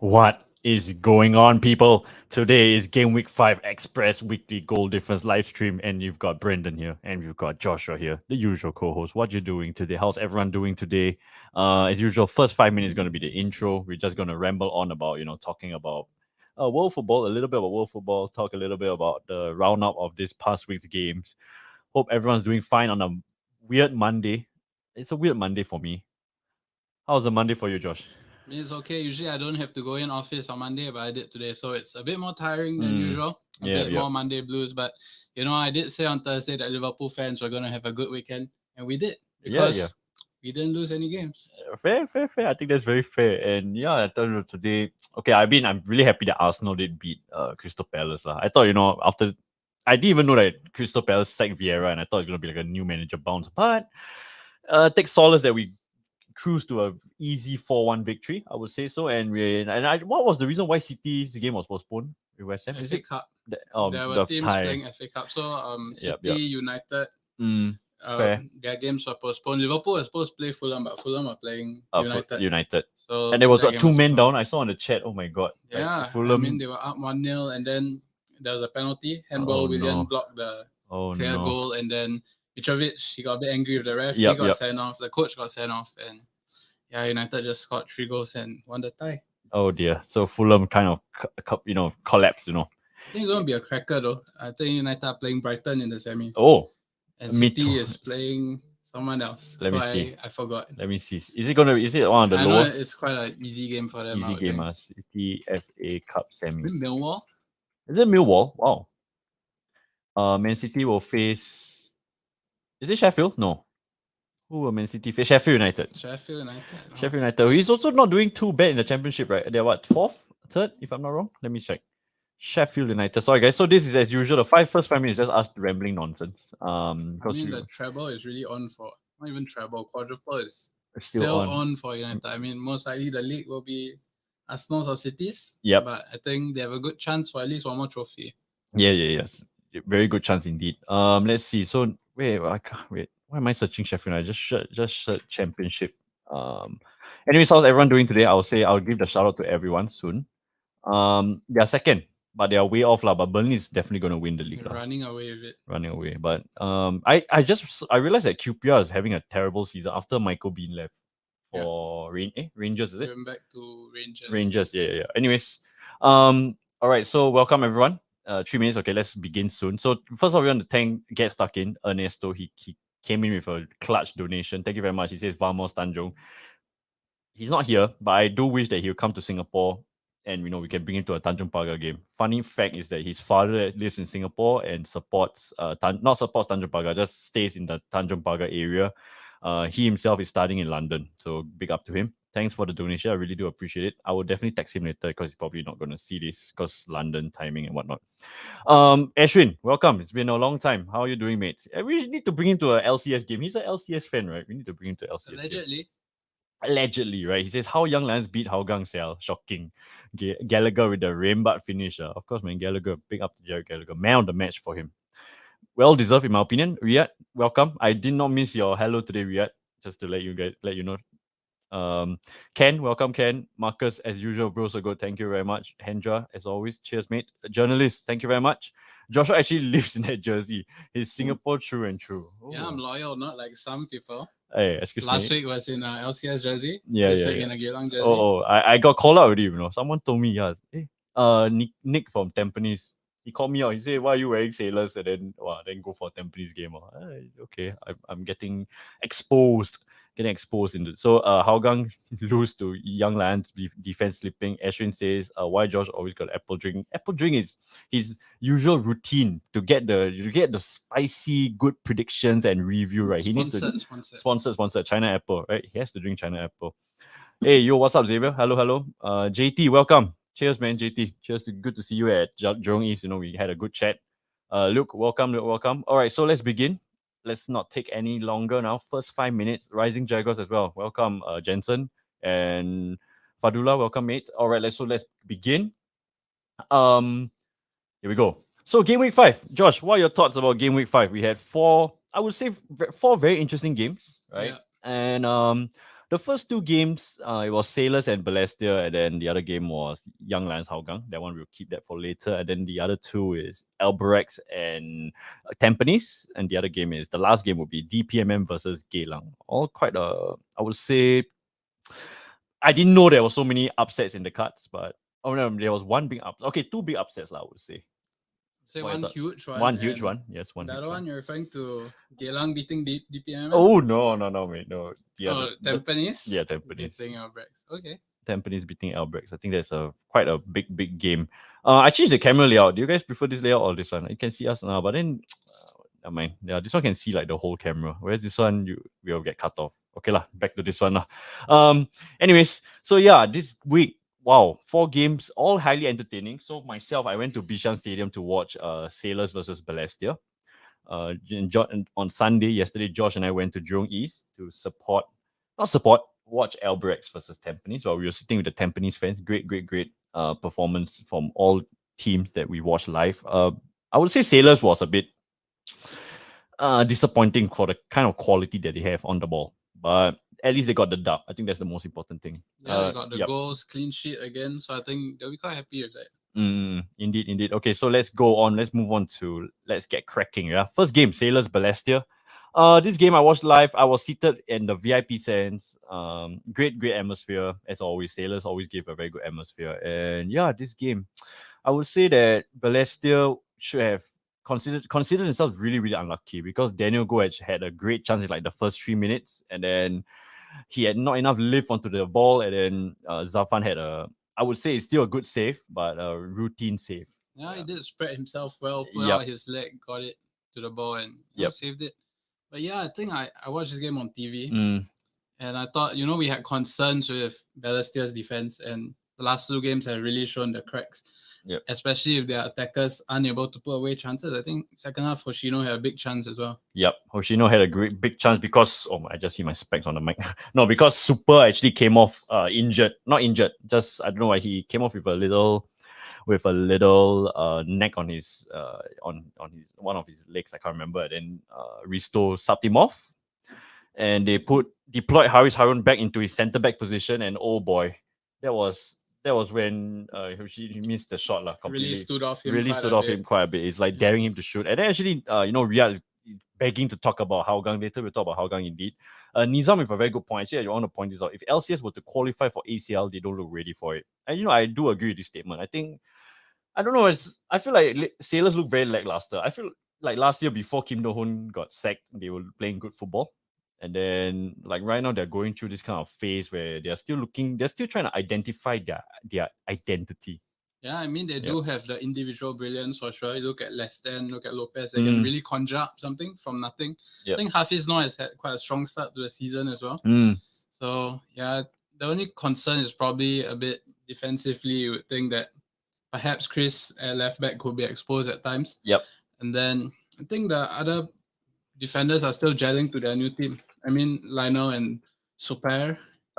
What is going on, people? Today is Game Week 5 Express Weekly Goal Difference live stream, and you've got Brendan here, and you've got Joshua here, the usual co-host. What you doing today? How's everyone doing today? As usual, first 5 minutes is going to be the intro. We're just going to ramble on about, talking about world football, a little bit about world football, talk a little bit about the roundup of this past week's games. Hope everyone's doing fine on a weird Monday. It's a weird Monday for me. How's the Monday for you, Josh? I mean, it's okay. Usually, I don't have to go in office on Monday, but I did today, so it's a bit more tiring than Mm, usual. A yeah, bit yeah. more Monday blues, but I did say on Thursday that Liverpool fans were gonna have a good weekend, and we did Yeah, yeah. because we didn't lose any games. Fair, fair, fair. I think that's very fair. And yeah, I tell you today, okay, I mean, I'm really happy that Arsenal did beat Crystal Palace. Lah. I thought, after I didn't even know that Crystal Palace sacked Vieira, and I thought it was gonna be like a new manager bounce. But take solace that we cruise to a easy 4-1 victory, I would say so. What was the reason why City's game was postponed with West Ham? Is FA it Cup. the There were the teams tie? playing FA Cup, so Yep, City, yep. United, Fair. their games were postponed. Liverpool was supposed to play Fulham, but Fulham are playing For United, United. so And there was that what, game two was men postponed. down. I saw on the chat. Oh my god. Like Yeah, I mean Fulham. they were up 1-0, and then there was a penalty. Oh Handball, Willian no. blocked the Oh clear no. goal, and then Mitrovic, he got a bit angry with the ref. He Yep, got yep. sent off. The coach got sent off, and yeah, United just scored 3 goals and won the tie. Oh dear. So Fulham kind of collapsed. I think it's gonna be a cracker though. I think United are playing Brighton in the semi, Oh, and me too. City is playing someone else. Let Who me see. I forgot. Let me see. Is it one of the I know lower it's quite an easy game for them. I easy would game? think. City FA Cup Maybe semis. Millwall. Is it Millwall? Wow. Man City will face. Is it Sheffield? No. Who will Man City face? Sheffield United. Sheffield United. Oh. Sheffield United. He's also not doing too bad in the championship, right? They're what, fourth, third, if I'm not wrong. Let me check. Sheffield United. Sorry, guys. So this is as usual. The first 5 minutes just us rambling nonsense. I Because mean, you the treble is really on for not even treble, quadruple is are still still on. on for United. I mean, most likely the league will be Arsenal's or City's. Yep. But I think they have a good chance for at least one more trophy. Yeah, yes. Very good chance indeed. Let's see. So wait, I can't wait. Why am I searching Sheffield? I just search championship. Um, anyways, how's everyone doing today? I'll say I'll give the shout out to everyone soon. They're second, but they are way off lah. But Burnley is definitely going to win the league lah. Running away with it. Running away. But I realized that QPR is having a terrible season after Michael Bean left for Rangers. Is it? Going back to Rangers. Rangers, yeah. Anyways, all right. So welcome everyone. 3 minutes. Okay, let's begin soon. So first of all, we want to thank Get Stuck In Ernesto. He came in with a clutch donation. Thank you very much. He says Vamos Tanjong. He's not here, but I do wish that he'll come to Singapore and we can bring him to a Tanjong Pagar game. Funny fact is that his father lives in Singapore and supports not supports Tanjong Pagar, just stays in the Tanjong Pagar area. He himself is studying in London, so big up to him. Thanks for the donation. I really do appreciate it. I will definitely text him later because he's probably not going to see this because London timing and whatnot. Ashwin, welcome. It's been a long time. How are you doing, mate? We need to bring him to a LCS game. He's an LCS fan, right? We need to bring him to LCS. Allegedly. Allegedly, right? He says, how Young Lions beat Hougang Sale. Shocking. Gallagher with the rainbow finish. Of course, man. Gallagher, big up to Jared Gallagher. Man of the match for him. Well deserved, in my opinion. Riyad, welcome. I did not miss your hello today, Riyad. Just to let you know. Ken, welcome, Ken. Marcus, as usual, bro, so good. Thank you very much. Hendra, as always, cheers, mate. Journalist, thank you very much. Joshua actually lives in that jersey. He's Singapore true and true. Yeah, I'm loyal, not like some people. Hey, excuse me. Last week was in a LCS jersey. Yeah, this yeah, week yeah. in a Geylang jersey. I got called out already, Someone told me, yeah. Hey, Nick from Tampines. He called me out. He said, why are you wearing sailors? And then go for a Tampines game. Okay, I'm getting exposed. So Hougang lose to Young Lions defense slipping. Ashwin says, why Josh always got apple drink? Apple drink is his usual routine to get the spicy good predictions and review, right? He needs to sponsored China Apple, right? He has to drink China Apple. Hey, yo, what's up, Xavier? Hello. JT, welcome. Cheers, man, JT. Cheers. Good to see you at Jurong East. We had a good chat. Luke, welcome. All right, so let's begin. Let's not take any longer now. First 5 minutes. Rising Jaguars as well. Welcome, Jensen and Fadula. Welcome, mate. All right, let's begin. Here we go. So game week 5. Josh, what are your thoughts about game week 5? We had four very interesting games, right? Yeah. And The first two games, it was Sailors and Balestier, and then the other game was Young Lions Hougang. That one we'll keep that for later. And then the other two is Albirex and Tampines, and the other game is the last game would be DPMM versus Geylang. All quite I would say, I didn't know there were so many upsets in the cards, but oh no, there was one big upset. Okay, two big upsets, I would say. Say What are your one thoughts? huge one. One huge and one. Yes, one The huge other one. one you're referring to Geylang beating DPMM? Oh no, mate, no. Tampines? Yeah, Tampines. Beating Albirex. Okay. Tampines beating Albirex. I think that's a quite a big game. I changed the camera layout. Do you guys prefer this layout or this one? You can see us now, but then I mean, yeah, this one can see like the whole camera. Whereas this one you will get cut off. Okay lah, back to this one lah. Anyways, so yeah, this week, wow, 4 games, all highly entertaining. So myself, I went to Bishan Stadium to watch Sailors versus Balestier. On Sunday, yesterday, Josh and I went to Jurong East to watch Albirex versus Tampines while we were sitting with the Tampines fans. Great performance from all teams that we watched live. I would say Sailors was a bit disappointing for the kind of quality that they have on the ball, but at least they got the dub. I think that's the most important thing. Yeah, they got the goals, clean sheet again, so I think they'll be quite happy with that. Indeed. Okay, so let's move on to let's get cracking. Yeah, first game, Sailors Balestier. This game I watched live. I was seated in the VIP stands. Great atmosphere as always. Sailors always give a very good atmosphere, and yeah, this game, I would say that Balestier should have considered themselves really unlucky because Daniel Goetz had a great chance in like the first 3 minutes, and then he had not enough lift onto the ball, and then Zafan had I would say it's still a good save, but a routine save. Yeah, he did spread himself well, put out his leg, got it to the ball, and saved it. But yeah, I think I watched this game on TV, and I thought, we had concerns with Balestier's defense, and the last 2 games have really shown the cracks. Yep. Especially if their attackers unable to put away chances. I think second half, Hoshino had a big chance as well. Yep, Hoshino had a big chance because I just see my specs on the mic. No, because Super actually came off injured. Not injured, just I don't know why he came off with a little neck on his on his one of his legs. I can't remember. And then Risto subbed him off, and they deployed Haris Harun back into his centre back position. And oh boy, that was when he missed the shot completely. Really stood off him quite a bit. It's like daring him to shoot. And then actually, Riyad is begging to talk about Hougang later. We'll talk about Hougang indeed. Nizam with a very good point. Actually, I want to point this out. If LCS were to qualify for ACL, they don't look ready for it. And I do agree with this statement. I don't know. I feel like Sailors look very lackluster. I feel like last year before Kim Do-hoon got sacked, they were playing good football. And then, like right now, they're going through this kind of phase where they're still trying to identify their identity. Yeah, I mean, they do have the individual brilliance for sure. You look at Lestan, look at Lopez, they can really conjure up something from nothing. Yep. I think Hafiz Noor has had quite a strong start to the season as well. So, yeah, the only concern is probably a bit defensively. You would think that perhaps Chris at left back could be exposed at times. Yep. And then I think the other defenders are still gelling to their new team. I mean, Lionel and Super.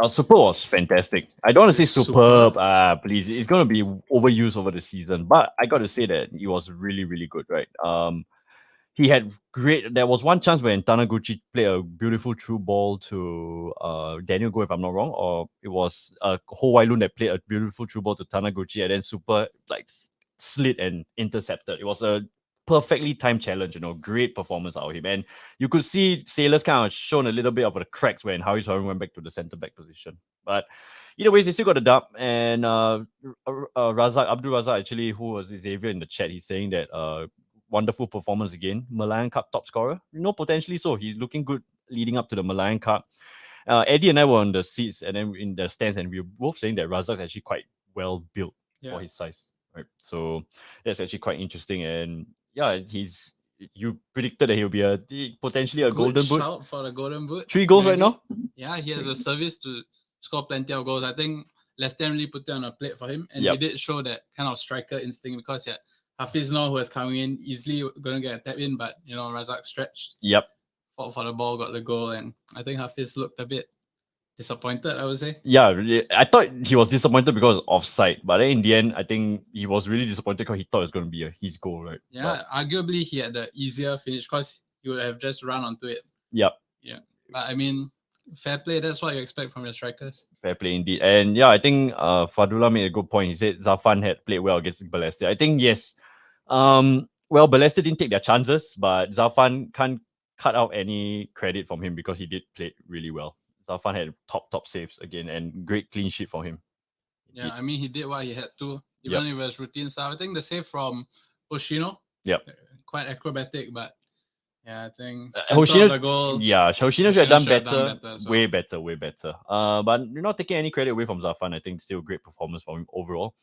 Super was fantastic. I don't want to say superb. Please, it's going to be overused over the season. But I got to say that he was really good, right? He had great. There was one chance when Taniguchi played a beautiful through ball to Daniel Go, if I'm not wrong, or it was Ho Wailun that played a beautiful through ball to Taniguchi, and then Super slid and intercepted. It was a perfectly timed challenge, great performance out of him. And you could see Sailors kind of shown a little bit of the cracks when Haris Harun went back to the centre back position. But either way, they still got the dub. And Abdul Razak, actually, who was Xavier in the chat, he's saying that wonderful performance again. Malayan Cup top scorer. Potentially so. He's looking good leading up to the Malayan Cup. Eddie and I were on the seats and then in the stands, and we were both saying that Razak's actually quite well built for his size. Right. So that's actually quite interesting. And yeah, you predicted that he'll be potentially a golden boot. Shout for the golden boot. 3 goals right now. Yeah, he has a service to score plenty of goals. I think Lestan really put it on a plate for him, and he did show that kind of striker instinct because Hafiz Noor, who was coming in easily, going to get a tap in, but Razak stretched. Yep. Fought for the ball, got the goal, and I think Hafiz looked a bit disappointed, I would say. Yeah, I thought he was disappointed because of offside, but then in the end, I think he was really disappointed because he thought it was going to be his goal, right? Yeah, arguably he had the easier finish because he would have just run onto it. Yep. Yeah, but I mean, Fair play. That's what you expect from your strikers. Fair play indeed. And yeah, I think Fadullah made a good point. He said Zafan had played well against Balestier. I think yes. Well, Balestier didn't take their chances, but Zafan can't cut out any credit from him because he did play really well. Zafan had top saves again and great clean sheet for him. Yeah, I mean he did what he had to, even if it was routine stuff. I think the save from Oshino, quite acrobatic, but yeah, I think Hoshino, the goal. Yeah, Hoshino should have done better. Way better. But you're not taking any credit away from Zafan. I think still a great performance from him overall.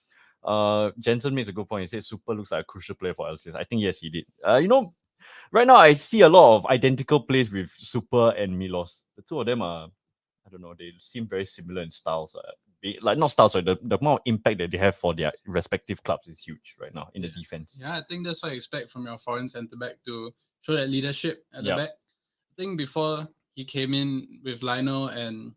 Jensen makes a good point. He said Super looks like a crucial player for LCS. I think yes, he did. Right now I see a lot of identical plays with Super and Milos. The two of them are, I don't know, they seem very similar in styles. Not styles, sorry, the amount of impact that they have for their respective clubs is huge right now in the defense. Yeah, I think that's what I expect from your foreign centre back, to show that leadership at the back. I think before he came in with Lionel, and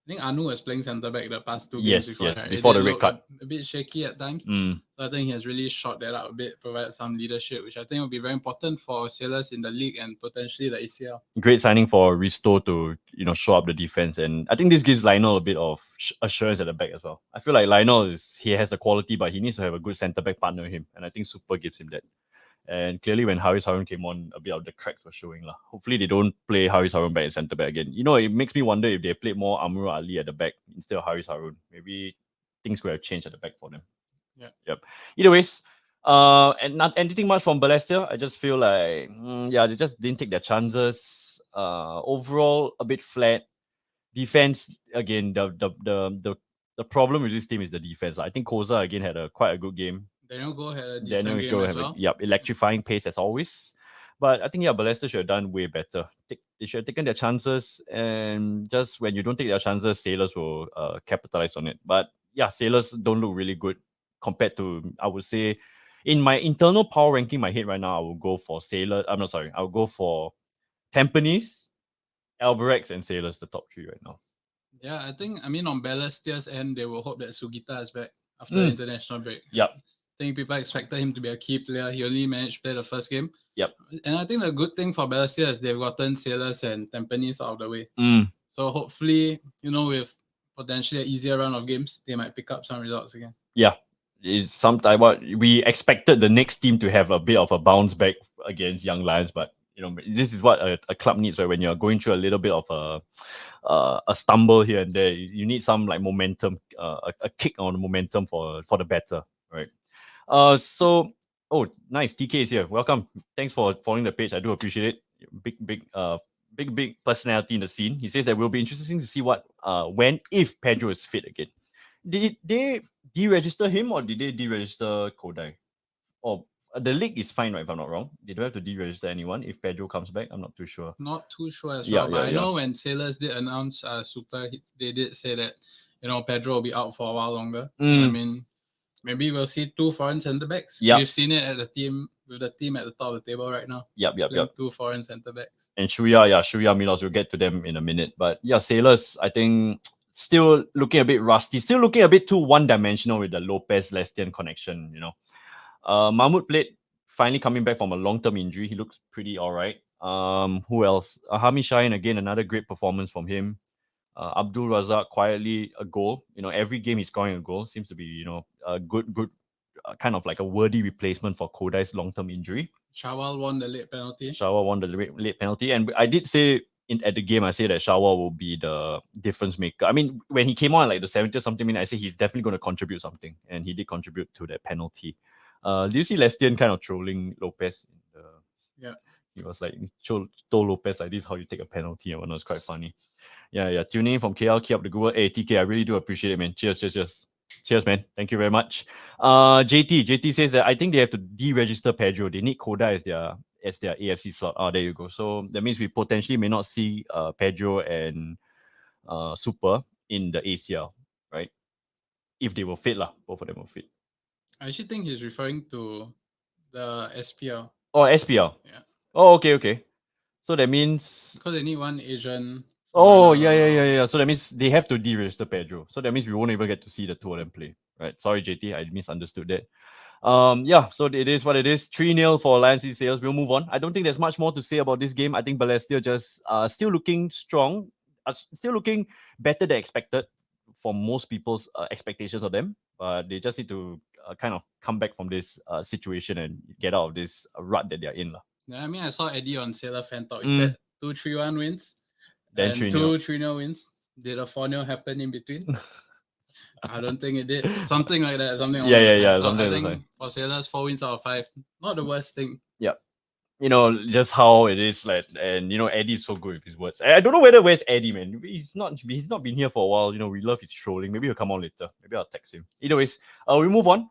I think Anu was playing centre back the past two games before. Yes, before the red card. A bit shaky at times. So I think he has really shot that out a bit, provided some leadership, which I think will be very important for sailors in the league and potentially the ACL. Great signing for Risto to show up the defense, and I think this gives Lionel a bit of assurance at the back as well. I feel like Lionel has the quality, but he needs to have a good centre back partner with him, and I think Super gives him that. And clearly, when Haris Harun came on, a bit of the cracks were showing. Hopefully, they don't play Haris Harun back in centre back again. It makes me wonder if they played more Amrul Ali at the back instead of Haris Harun. Maybe things could have changed at the back for them. Yep. Either ways, and not anything much from Balestier. I just feel like, they just didn't take their chances. Overall, a bit flat. Defense, again, the problem with this team is the defense. I think Koza, again, had quite a good game. Daniel Goh had a decent game as well. Electrifying pace as always. But I think, Balestier should have done way better. They should have taken their chances, and just when you don't take their chances, Sailors will capitalize on it. But Sailors don't look really good compared to, I would say, in my internal power ranking, my head right now, I will go for Sailor. I'm not sorry. I'll go for Tampines, Albirex, and Sailors, the top three right now. Yeah, I think, on Balestier's end, they will hope that Sugita is back after the international break. I think people expected him to be a key player. He only managed to play the first game. And I think the good thing for Balestier is they've gotten Sailors and Tampines out of the way. So hopefully, with potentially an easier run of games, they might pick up some results again. It's sometimes what we expected the next team to have a bit of a bounce back against Young Lions, but this is what a club needs, right? When you're going through a little bit of a stumble here and there, you need some momentum, a kick on the momentum for the better, right? So nice, TK is here. Welcome. Thanks for following the page. I do appreciate it. Big personality in the scene. He says that will be interesting to see if Pedro is fit again. Did they deregister him or did they deregister Kodai? Or the league is fine, right? If I'm not wrong, they don't have to deregister anyone if Pedro comes back. I'm not too sure. Not too sure as well. But I know when Sailors did announce Super, they did say that Pedro will be out for a while longer. Maybe we'll see two foreign centre backs. We've seen it with the team at the top of the table right now. Two foreign centre backs. And Shuya Milos, we'll get to them in a minute. But Sailors, I think still looking a bit rusty, still looking a bit too one-dimensional with the Lopez-Lestian connection, Mahmoud played, finally coming back from a long-term injury. He looks pretty all right. Who else? Hami Shine, again, another great performance from him. Abdul Razak, quietly a goal. Every game he's scoring a goal. Seems to be, a good kind of like a worthy replacement for Kodai's long-term injury. Shawal won the late penalty. Late penalty. And I did say at the game, I say that Shawal will be the difference maker. When he came on like the 70th something minute, I say he's definitely going to contribute something. And he did contribute to that penalty. Do you see Lestian kind of trolling Lopez? He was like, told Lopez like, this is how you take a penalty. And it was quite funny. Tuning in from KL, keep up the good work. Hey, TK, I really do appreciate it, man. Cheers, man. Thank you very much. JT says that I think they have to deregister Pedro. They need Koda as their AFC slot. There you go. So that means we potentially may not see Pedro and Super in the ACL, right? If they will fit, both of them will fit. I actually think he's referring to the SPL. Oh, SPL. Yeah. Oh, okay. So that means because they need one Asian. Oh, yeah. So that means they have to deregister Pedro. So that means we won't even get to see the two of them play. Right. Sorry, JT. I misunderstood that. So it is what it is. 3-0 for Lions City Sailors. We'll move on. I don't think there's much more to say about this game. I think Balestier just still looking strong. are still looking better than expected for most people's expectations of them. But they just need to kind of come back from this situation and get out of this rut that they're in. Yeah, I mean, I saw Eddie on Sailor Fan Talk. He said 2-3-1 wins. Then and 2-3-0 wins. Did a 4-0 happen in between? I don't think it did. Something like that. Something along those lines. So I think for Sailors, 4 wins out of 5. Not the worst thing. Yep. Just how it is, like, and Eddie's so good with his words. I don't know where's Eddie, man. He's not been here for a while. We love his trolling. Maybe he'll come on later. Maybe I'll text him. Either ways, we move on.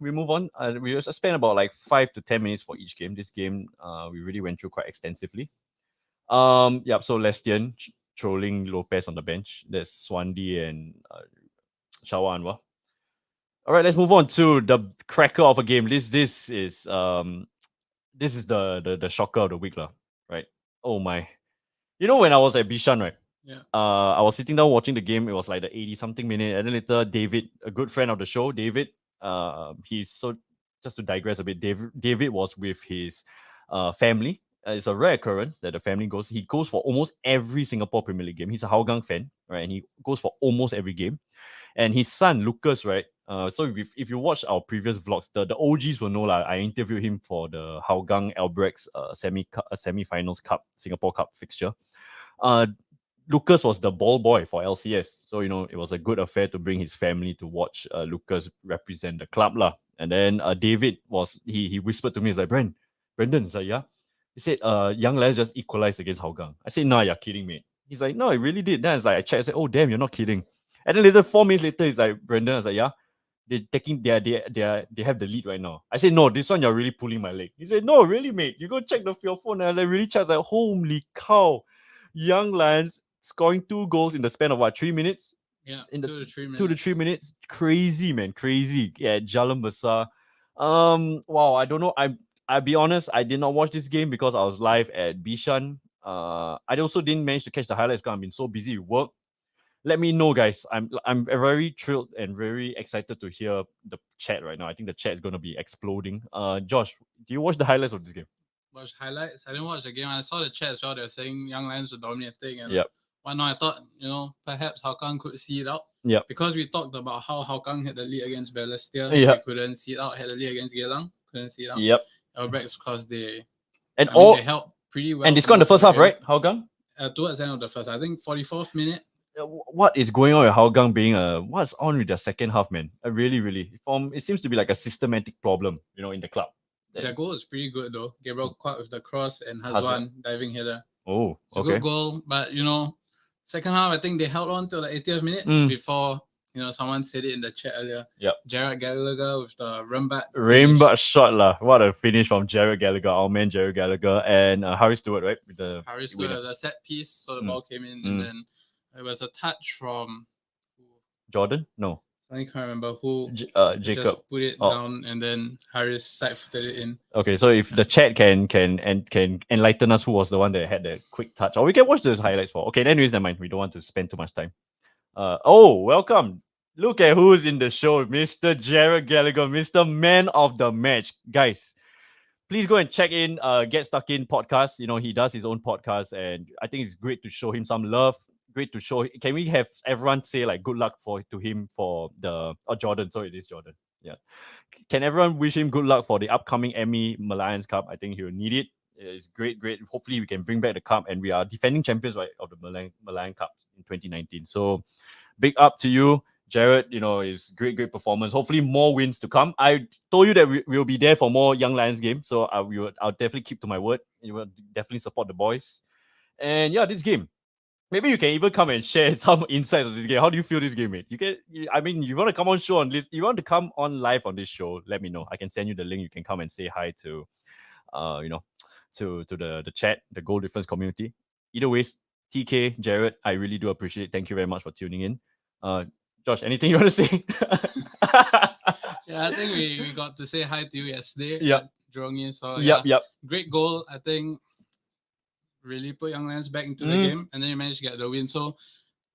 We just spent about like 5 to 10 minutes for each game. This game, we really went through quite extensively. So Lestian trolling Lopez on the bench. There's Swandi and Shawa Anwar. All right, let's move on to the cracker of a game. This is the shocker of the week, right? Oh my. When I was at Bishan, right? Yeah. I was sitting down watching the game. It was like the 80-something minute. And then later, David, a good friend of the show, David, just to digress a bit, David was with his family. It's a rare occurrence that the family goes. He goes for almost every Singapore Premier League game. He's a Hougang fan, right? And he goes for almost every game. And his son, Lucas, right? So if you watch our previous vlogs, the OGs will know I interviewed him for the Hougang Albirex semi-finals cup, Singapore Cup fixture. Lucas was the ball boy for LCS. So, it was a good affair to bring his family to watch Lucas represent the club. And then David he whispered to me, he's like, Brendan, he's like, yeah? He said, Young Lions just equalized against Hougang. I said, nah, you're kidding me. He's like, no, it really did. Then I checked, I said, oh, damn, you're not kidding. And then later, 4 minutes later, he's like, Brendan, I was like, yeah, they have the lead right now. I said, no, this one you're really pulling my leg. He said, no, really, mate. You go check your phone. And I really checked. Like, holy cow, Young Lions scoring 2 goals in the span of 3 minutes? Yeah, 2 to 3 minutes. 2 to 3 minutes. Crazy, man, crazy. Yeah, Jalan Besar. Wow, I don't know. I'll be honest, I did not watch this game because I was live at Bishan. I also didn't manage to catch the highlights because I've been so busy with work. Let me know, guys. I'm very thrilled and very excited to hear the chat right now. I think the chat is going to be exploding. Josh, do you watch the highlights of this game? Watch highlights? I didn't watch the game. I saw the chat as well. They were saying Young Lions were dominating. And yep. Why not? I thought, perhaps Hougang could see it out. Yeah. Because we talked about how Hougang had the lead against Balestier. Yep. They couldn't see it out. Had the lead against Geylang. Couldn't see it out. Yep. Albirex because they helped pretty well. And they scored in the first half, right? Hougang? Towards the end of the first, I think 44th minute. What is going on with Hougang being what's on with their second half, man? Really, it seems to be like a systematic problem, in the club. Their goal is pretty good though. Gabriel caught with the cross and Hazwan diving header. Oh, it's a good goal, but second half I think they held on till the 80th minute before someone said it in the chat earlier. Yep. Jared Gallagher with the Rainbat shot lah. What a finish from Jared Gallagher, our man Jared Gallagher, and Harry Stewart, right? Harry Stewart was a set piece, so the ball came in, and then it was a touch from Jordan? No. I can't remember who. Jacob just put it down, and then Harris side-footed it in. Okay, so if the chat can enlighten us who was the one that had the quick touch, or we can watch those highlights for. Okay, anyways, never mind. We don't want to spend too much time. Welcome. Look at who's in the show, Mr. Jared Gallagher, Mr. Man of the Match. Guys, please go and check in Get Stuck In podcast. He does his own podcast, and I think it's great to show him some love. Great to show. Can we have everyone say like good luck to him for the Jordan? So it is Jordan. Yeah. Can everyone wish him good luck for the upcoming Emmy Malayan Cup? I think he will need it. It's great. Hopefully we can bring back the cup, and we are defending champions, right, of the Malayan Cup in 2019. So big up to you, Jared. It's great performance. Hopefully more wins to come. I told you that we will be there for more Young Lions games, so I'll definitely keep to my word. You will definitely support the boys. And yeah, this game. Maybe you can even come and share some insights of this game. How do you feel this game, mate? You want to come on show on this? You want to come on live on this show? Let me know. I can send you the link. You can come and say hi to, to the chat, the Goal Difference community. Either ways, TK, Jared, I really do appreciate it. Thank you very much for tuning in. Josh, anything you want to say? Yeah, I think we got to say hi to you yesterday. Yep. Jurong. So yep. Great goal. I think really put Young Lions back into the game, and then you managed to get the win. So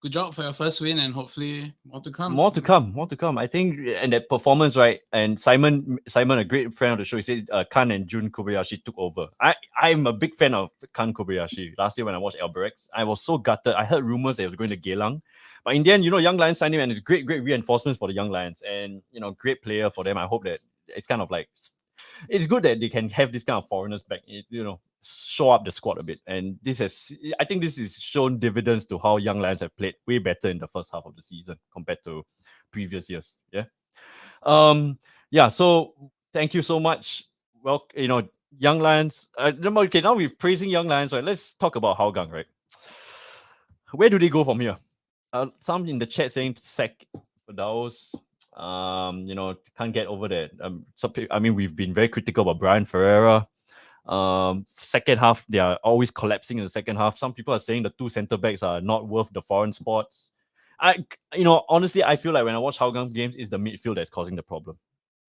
good job for your first win, and hopefully more to come. More to come. I think, and that performance, right? And Simon, a great friend of the show, he said Kan and Jun Kobayashi took over. I'm a big fan of Kan Kobayashi. Last year when I watched Albirex, I was so gutted. I heard rumors that he was going to Geylang, but in the end, Young Lions signed him, and it's great reinforcements for the Young Lions, and great player for them. I hope that it's kind of like, it's good that they can have this kind of foreigners back, show up the squad a bit. And I think this is shown dividends to how Young Lions have played way better in the first half of the season compared to previous years. So thank you so much. Well, Young Lions. Okay, now we're praising Young Lions, right? Let's talk about Hougang, right? Where do they go from here? Some in the chat saying sack Firdaus. Can't get over that. We've been very critical about Brian Ferreira. Second half, they are always collapsing in the second half. Some people are saying the two centre backs are not worth the foreign spots. Honestly, I feel like when I watch Hougang games, it's the midfield that's causing the problem.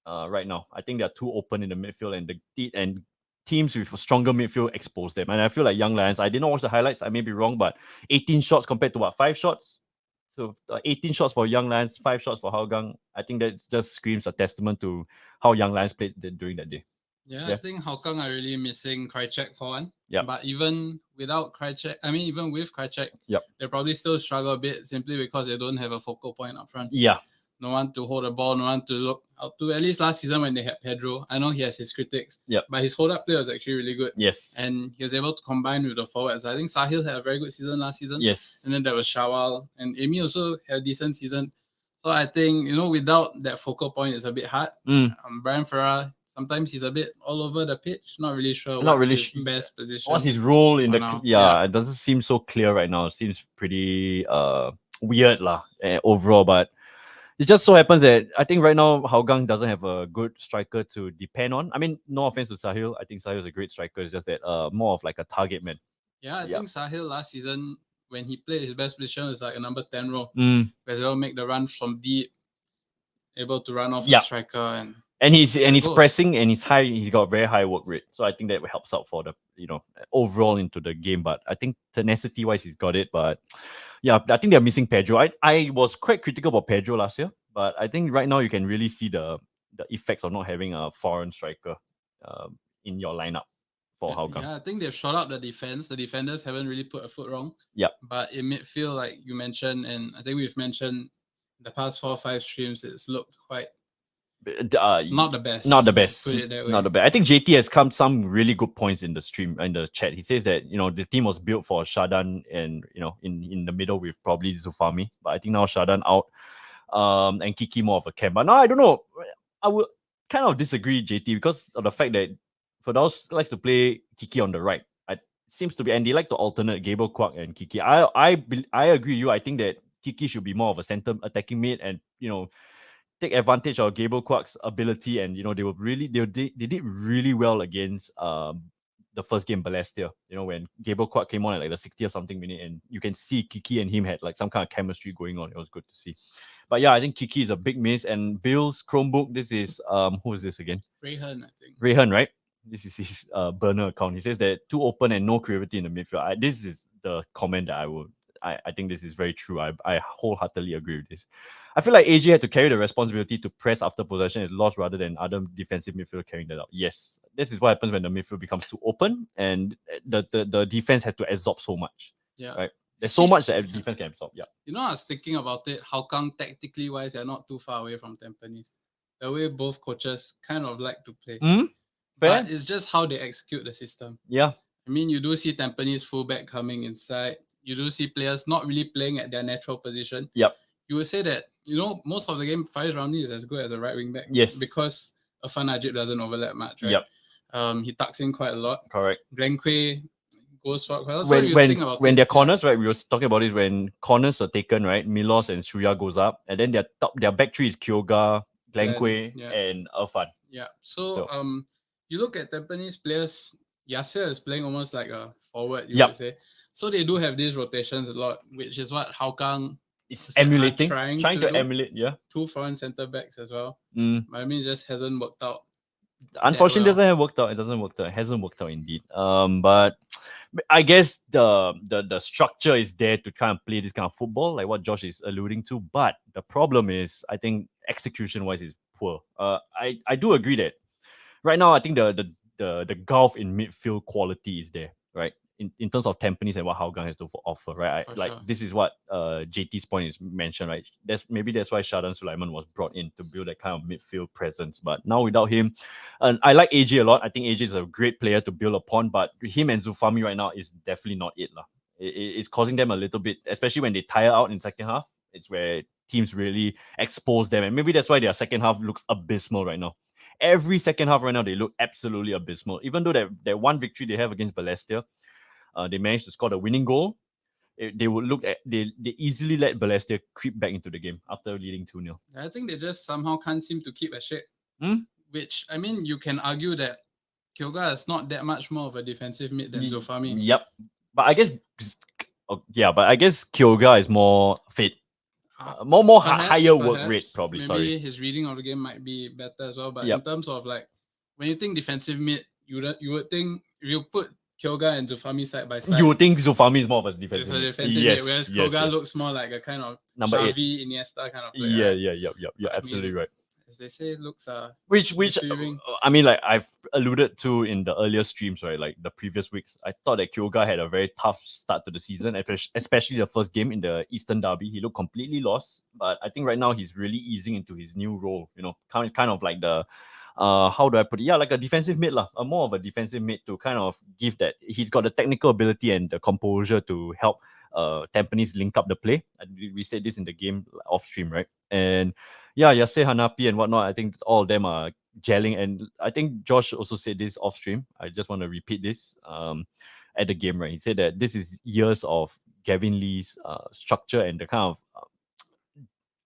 Right now, I think they're too open in the midfield, and teams with a stronger midfield expose them. And I feel like Young Lions, I did not watch the highlights. I may be wrong, but 18 shots compared to 5 shots. So 18 shots for Young Lions, 5 shots for Hougang. I think that just screams a testament to how Young Lions played during that day. Yeah, I think Hougang are really missing Krychek for one. Yeah. But even without Krychek, even with Krychek, they probably still struggle a bit simply because they don't have a focal point up front. Yeah. No one to hold the ball, no one to look out to. At least last season when they had Pedro, I know he has his critics. Yeah. But his hold-up play was actually really good. Yes. And he was able to combine with the forwards. I think Sahil had a very good season last season. Yes. And then there was Shawal. And Amy also had a decent season. So I think, without that focal point, it's a bit hard. Brian Ferreira, sometimes he's a bit all over the pitch. Not really sure what's his best position. What's his role in the... Yeah, it doesn't seem so clear right now. It seems pretty weird overall. But it just so happens that I think right now Hougang doesn't have a good striker to depend on. I mean, no offense to Sahil. I think Sahil is a great striker. It's just that more of like a target man. Yeah, I think Sahil last season, when he played, his best position was like a number 10 role. Where he'll make the runs from deep, able to run off the striker and he's pressing, and he's high. He's got very high work rate, so I think that helps out for the overall into the game. But I think tenacity wise, he's got it. But yeah, I think they're missing Pedro. I was quite critical about Pedro last year, but I think right now you can really see the effects of not having a foreign striker in your lineup for Hougang. Yeah, I think they've shot up the defense. The defenders haven't really put a foot wrong. Yeah, but in midfield, like you mentioned, and I think we've mentioned the past 4 or 5 streams, it's looked quite. Not the best. Put it that way. Not the best. I think JT has come some really good points in the stream, in the chat. He says that the team was built for Shadan and in the middle with probably Zufami, but I think now Shadan out, and Kiki more of a camp. But now I don't know. I would kind of disagree, JT, because of the fact that Firdaus likes to play Kiki on the right. It seems to be, and they like to alternate Gable, Kwak, and Kiki. I agree with you. I think that Kiki should be more of a center attacking mid, and take advantage of Gable Kwak's ability, and they did really well against the first game, Balestier. When Gable Kwak came on at like the 60 or something minute, and you can see Kiki and him had like some kind of chemistry going on. It was good to see. But yeah, I think Kiki is a big miss. And Bill's Chromebook, this is who is this again? Rayhan, I think. Rayhan, right? This is his burner account. He says that too open and no creativity in the midfield. This is the comment that I think this is very true. I wholeheartedly agree with this. I feel like AJ had to carry the responsibility to press after possession is lost rather than other defensive midfield carrying that out. Yes, this is what happens when the midfield becomes too open and the defense had to absorb so much. Yeah. Right? There's so much that defense can absorb. Yeah. I was thinking about it. Hougang tactically wise, they're not too far away from Tampines. The way both coaches kind of like to play. But it's just how they execute the system. Yeah. You do see Tampines fullback coming inside. You do see players not really playing at their natural position. Yep. You would say that, most of the game, Faiz Ramli is as good as a right wing back. Yes. Because Afan Najib doesn't overlap much, right? Yep. He tucks in quite a lot. Correct. Glenn Quay goes for quite a lot. So when they're corners, right? We were talking about this when corners are taken, right? Milos and Shuya goes up, and then their back three is Kyoga, Glenn Quay, and Afan. Yeah. So you look at Tampines players, Yasser is playing almost like a forward, you would say. So they do have these rotations a lot, which is what Hougang is emulating, trying to emulate, 2 foreign centre backs as well. But it just hasn't worked out. Unfortunately, it hasn't worked out. It hasn't worked out indeed. But I guess the structure is there to kind of play this kind of football, like what Josh is alluding to. But the problem is, I think execution wise is poor. I do agree that right now I think the gulf in midfield quality is there, right? In terms of Tampines and what Hougang has to offer, right? Sure. This is what JT's point is mentioned, right? That's why Shadan Sulaiman was brought in to build that kind of midfield presence. But now without him, and I like AJ a lot. I think AJ is a great player to build upon, but him and Zufami right now is definitely not it, lah. It's causing them a little bit, especially when they tire out in second half. It's where teams really expose them, and maybe that's why their second half looks abysmal right now. Every second half right now, they look absolutely abysmal. Even though that one victory they have against Balestier, they managed to score the winning goal. They would look at they easily let Balestier creep back into the game after leading 2-0. I think they just somehow can't seem to keep a shape. Which, I mean, you can argue that Kyoga is not that much more of a defensive mid than Zofami. Yep. But I guess Kyoga is more fit. Higher work rate, probably. Maybe his reading of the game might be better as well. But in terms of like, when you think defensive mid, you would think if you put Kyoga and Zufami side by side, you would think Zufami is more of a defensive mid. Mid, whereas Kyoga looks more like a kind of number Xavi, 8. Iniesta kind of player. Yeah, absolutely right. As they say, looks which I mean, like I've alluded to in the earlier streams, right? Like the previous weeks, I thought that Kyoga had a very tough start to the season, especially the first game in the Eastern Derby. He looked completely lost, but I think right now he's really easing into his new role. You know, kind of like the how do I put it? Yeah, like a defensive mid lah, more of a defensive mid to kind of give that he's got the technical ability and the composure to help Tampines link up the play. We said this in the game off stream, right? And yeah, Yase Hanapi and whatnot, I think all of them are gelling. And I think Josh also said this off stream. I just want to repeat this at the game, right? He said that this is years of Gavin Lee's structure and the kind of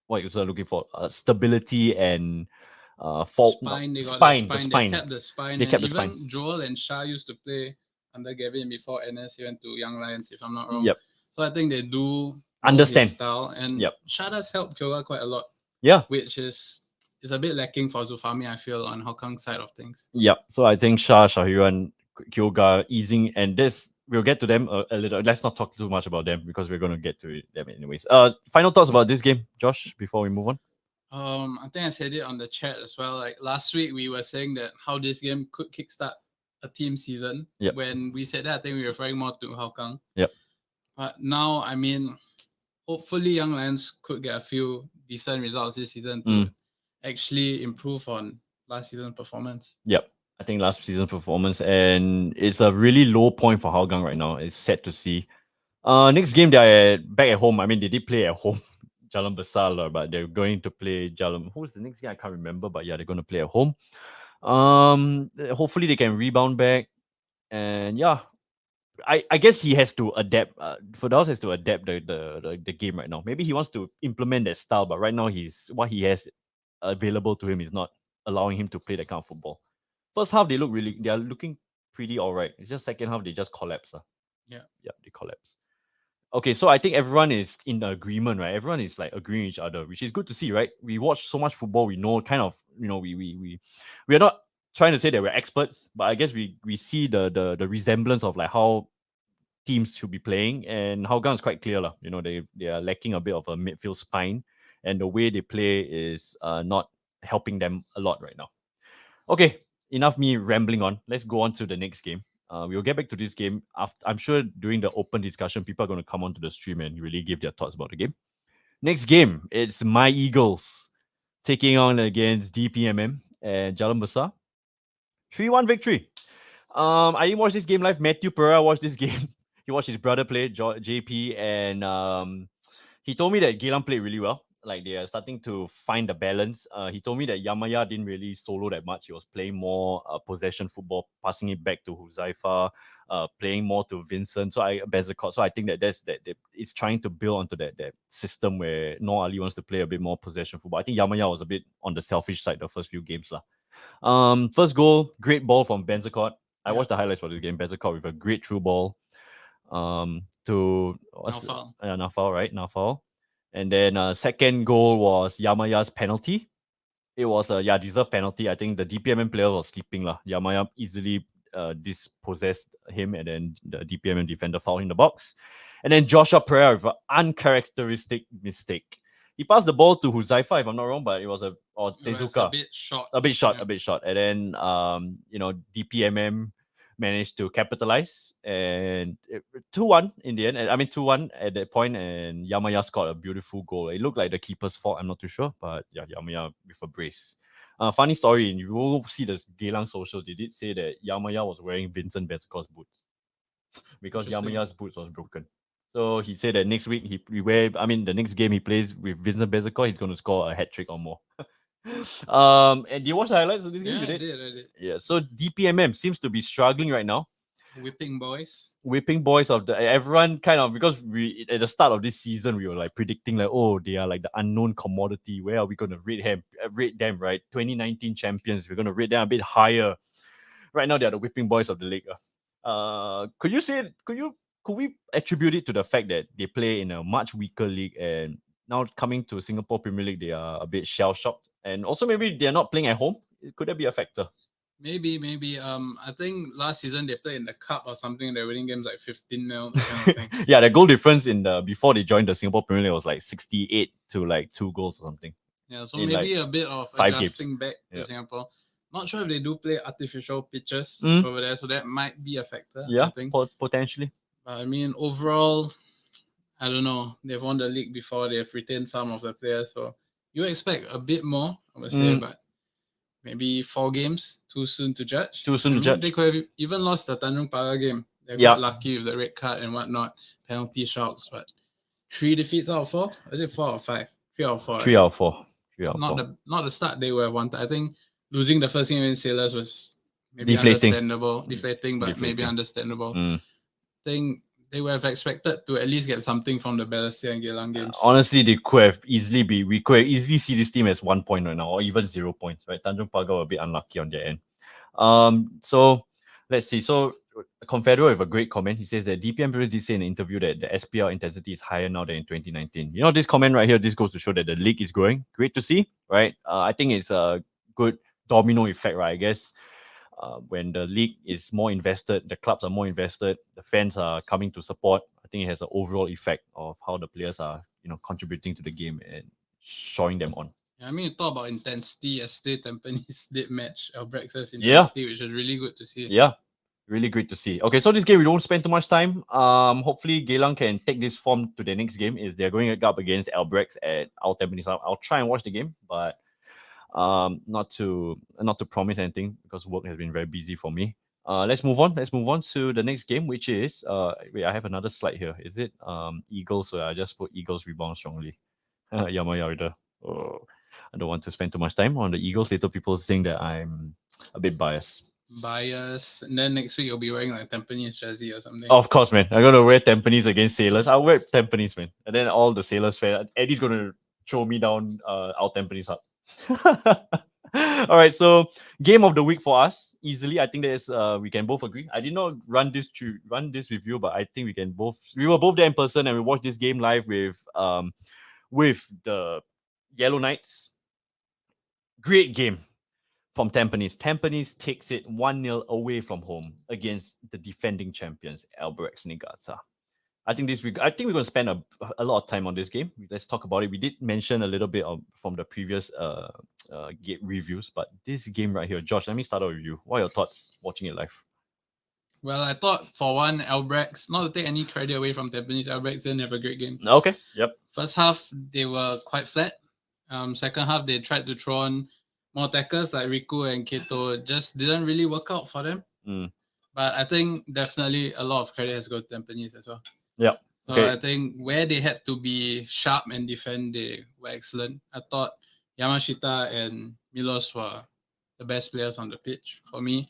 what you're looking for, stability and spine. They kept the spine. Even Joel and Shah used to play under Gavin before NS. He went to Young Lions, if I'm not wrong. Yep. So I think they do understand his style, and Shah does help Kyoga quite a lot. Yeah, which is a bit lacking for Zufami, I feel, on Hougang side of things. Yep. So I think Shah, Shahiran, Kyoga easing, and this we'll get to them a little. Let's not talk too much about them because we're going to get to them anyways. Final thoughts about this game, Josh, before we move on. I think I said it on the chat as well. Like last week, we were saying that how this game could kickstart a team season. Yep. When we said that, I think we were referring more to Hougang. Yep. But now, I mean, hopefully Young Lions could get a few decent results this season to actually improve on last season's performance. Yep. I think last season's performance, and it's a really low point for Hougang right now. It's sad to see. Next game, they're back at home. I mean, they did play at home, Jalan Besar, but they're going to play Jalan. Who's the next game? I can't remember, but yeah, they're going to play at home. Hopefully they can rebound back. And yeah, I guess he has to adapt. Firdaus has to adapt the game right now. Maybe he wants to implement that style, but right now what he has available to him is not allowing him to play that kind of football. First half they are looking pretty alright. It's just second half they just collapse. Yeah, they collapse. Okay, so I think everyone is in agreement, right? Everyone is like agreeing with each other, which is good to see, right? We watch so much football, we know kind of, you know, we are not trying to say that we're experts, but I guess we see the resemblance of like how teams should be playing, and Hougang is quite clear, you know, they are lacking a bit of a midfield spine, and the way they play is not helping them a lot right now. Okay, enough me rambling on. Let's go on to the next game. We'll get back to this game after. I'm sure during the open discussion, people are going to come onto the stream and really give their thoughts about the game. Next game, it's my Eagles taking on against DPMM and Jalan Besar. 3-1 victory. I didn't watch this game live. Matthew Pereira watched this game. He watched his brother play, JP, and he told me that Geylang played really well. Like they are starting to find the balance. He told me that Yamaya didn't really solo that much. He was playing more possession football, passing it back to Huzaifa, playing more to Vincent. So Bezakot. So I think that it's trying to build onto that system where Noor Ali wants to play a bit more possession football. I think Yamaya was a bit on the selfish side the first few games lah. First goal, great ball from Benzakot. I watched the highlights for this game. Benzakot with a great through ball to Nafal, right? Nafal. And then second goal was Yamaya's penalty. It was a deserved penalty. I think the DPMM player was sleeping lah. Yamaya easily dispossessed him, and then the DPMM defender fouled in the box. And then Joshua Pereira with an uncharacteristic mistake. He passed the ball to Huzaifa, if I'm not wrong, but it was Tezuka. A bit short. A bit short. And then, DPMM managed to capitalize, and 2-1 in the end. I mean, 2-1 at that point, and Yamaya scored a beautiful goal. It looked like the keeper's fault, I'm not too sure, but yeah, Yamaya with a brace. Funny story, and you will see the Geylang socials, they did say that Yamaya was wearing Vincent Bezekor's boots because Yamaya's boots was broken. So he said that next week the next game he plays with Vincent Bezekor, he's going to score a hat trick or more. And do you watch the highlights of this game? Yeah, I did. Yeah, so DPMM seems to be struggling right now. Whipping boys of the everyone kind of, because we at the start of this season we were like predicting like, oh, they are like the unknown commodity. Where are we going to rate them, right? 2019 champions. We're going to rate them a bit higher. Right now they are the whipping boys of the league. Could we attribute it to the fact that they play in a much weaker league, and now coming to Singapore Premier League, they are a bit shell-shocked, and also maybe they're not playing at home? Could that be a factor? Maybe. I think last season they played in the cup or something. They're winning games like 15-0, kind of thing. Yeah, the goal difference before they joined the Singapore Premier League was like 68 to like 2 goals or something. Yeah, so maybe a bit of adjusting back to Singapore. Not sure if they do play artificial pitches over there, so that might be a factor. Yeah, I think. Potentially. I mean, overall, I don't know. They've won the league before. They've retained some of the players, so you expect a bit more, I would say, but maybe 4 games, too soon to judge. They could have even lost the Tanjung Pagar game. They got lucky with the red card and whatnot, penalty shots, but 3 defeats out of 4? Is it 4 or 5? 3 out of 4. 3 out of 4. Not the start they would have wanted. I think losing the first game against Sailors was maybe deflating, but maybe understandable. I think they would have expected to at least get something from the Balestier and Geylang games. Honestly, we could have easily see this team as 1 point right now, or even 0 points, right? Tanjung Pagar were a bit unlucky on their end. So let's see. So Confederate with a great comment. He says that DPM did say in an interview that the SPL intensity is higher now than in 2019. You know, this comment right here, this goes to show that the league is growing. Great to see, right? I think it's a good domino effect, right? I guess when the league is more invested, the clubs are more invested, the fans are coming to support. I think it has an overall effect of how the players are, contributing to the game and showing them on. Yeah, I mean, you talk about intensity. Yesterday, Tampines did match Albirex intensity, which was really good to see. Yeah, really great to see. Okay, so this game we don't spend too much time. Hopefully Geylang can take this form to their next game. Is they're going up against Albirex at our Tampines. I'll try and watch the game, but not to promise anything because work has been very busy for me. Let's move on to the next game, which is wait, I have another slide here. Is it Eagles? So I just put Eagles rebound strongly. Yamaya. Oh, I don't want to spend too much time on the Eagles. Later people think that I'm a bit biased. And then next week you'll be wearing like Tampines jersey or something. Of course, man. I'm gonna wear Tampines against Sailors. I'll wear Tampines, man. And then all the Sailors fans, Eddie's gonna throw me down our Tampines hut. All right, so game of the week for us easily. I think there's we can both agree. I did not run this review, but I think we were both there in person and we watched this game live with the Yellow Knights. Great game from Tampines. Tampines takes it 1-0 away from home against the defending champions Albirex Niigata. I think we're going to spend a lot of time on this game. Let's talk about it. We did mention a little bit from the previous game reviews, but this game right here, Josh, let me start out with you. What are your thoughts watching it live? Well, I thought for one, Albirex, not to take any credit away from Tampines, Albirex didn't have a great game. Okay, yep. First half, they were quite flat. Second half, they tried to throw on more attackers like Riku and Keto. Just didn't really work out for them. But I think definitely a lot of credit has gone to Tampines as well. Yeah. Okay. So I think where they had to be sharp and defend, they were excellent. I thought Yamashita and Milos were the best players on the pitch for me.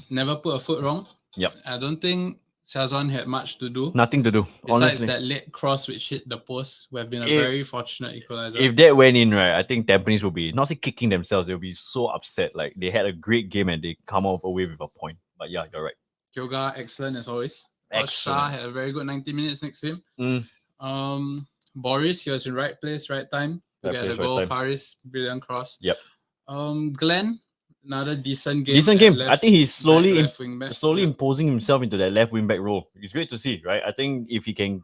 Never put a foot wrong. Yep. I don't think Shazwan had much to do. Nothing to do. Besides honestly. That late cross which hit the post, would have been a very fortunate equalizer. If that went in, right, I think Tampines will be not say kicking themselves, they'll be so upset. Like they had a great game and they come off away with a point. But yeah, you're right. Kyoga, excellent as always. Excellent. Shah had a very good 90 minutes next to him. Boris, he was in right place, right time to get the goal. Faris, brilliant cross. Yep. Glenn, another decent game. Decent game. I think he's slowly left imposing himself into that left wing back role. It's great to see, right? I think if he can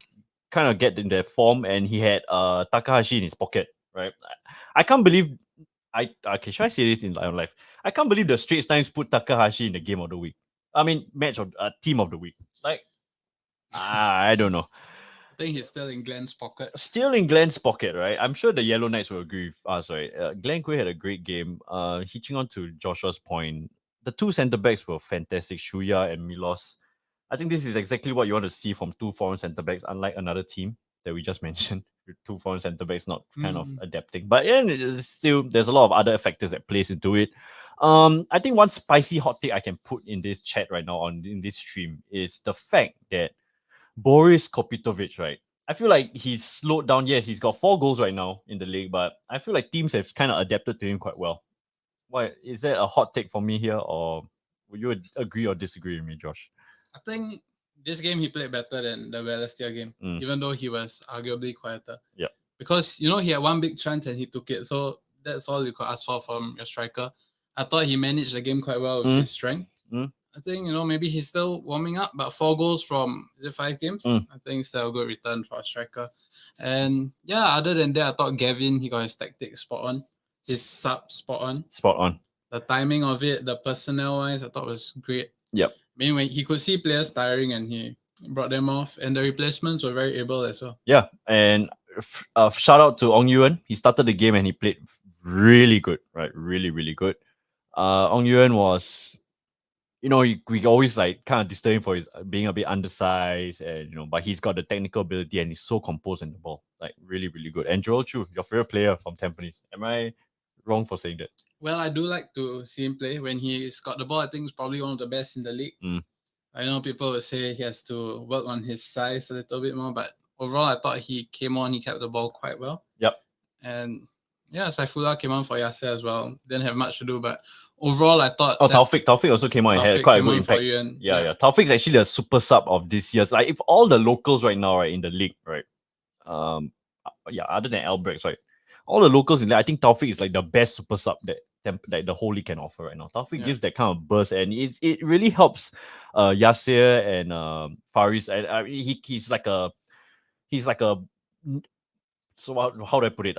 kind of get in that form, and he had Takahashi in his pocket, right? I can't believe okay, should I say this in live? I can't believe the Straits Times put Takahashi in the game of the week. I mean, match of team of the week. Like, I don't know. I think he's still in Glenn's pocket. Still in Glenn's pocket, right? I'm sure the Yellow Knights will agree with us, right? Glenn Quay had a great game. Hitching on to Joshua's point, the two centre backs were fantastic, Shuya and Milos. I think this is exactly what you want to see from two foreign centre backs, unlike another team that we just mentioned. With two foreign centre backs not kind of adapting. But yeah, still, there's a lot of other factors that plays into it. I think one spicy hot take I can put in this chat right now in this stream is the fact that Boris Kopitovic, right? I feel like he's slowed down. Yes, he's got 4 goals right now in the league, but I feel like teams have kind of adapted to him quite well. Why is that a hot take for me here, or would you agree or disagree with me, Josh? I think this game he played better than the Balestier game, even though he was arguably quieter. Yeah. Because, you know, he had one big chance and he took it. So that's all you could ask for from your striker. I thought he managed the game quite well with his strength. I think, you know, maybe he's still warming up, but 4 goals from, is it 5 games? I think still a good return for a striker. And yeah, other than that, I thought Gavin, he got his tactics spot on. His sub spot on. Spot on. The timing of it, the personnel-wise, I thought was great. Yep. I mean, when he could see players tiring and he brought them off, and the replacements were very able as well. Yeah, and shout out to Ong Yuan. He started the game and he played really good, right? Really, really good. Ong Yuan was, you know, we always like kind of disturb him for his being a bit undersized, and you know, but he's got the technical ability and he's so composed in the ball, like really, really good. And Joel Chu, your favorite player from Tampines. Am I wrong for saying that? Well, I do like to see him play when he's got the ball. I think he's probably one of the best in the league. I know people would say he has to work on his size a little bit more, but overall, I thought he came on, he kept the ball quite well. Yep. And yeah, Saifullah came on for Yasser as well. Didn't have much to do, but overall, I thought. Oh, Taufik also came on and had quite a good impact. Yeah. Taufik's actually the super sub of this year's. Like, if all the locals right now, right, in the league, right, other than Albirex, right, all the locals in there, I think Taufik is like the best super sub that the whole league can offer right now. Taufik gives that kind of burst, and it really helps Yasser and Faris. And he's like a so how do I put it?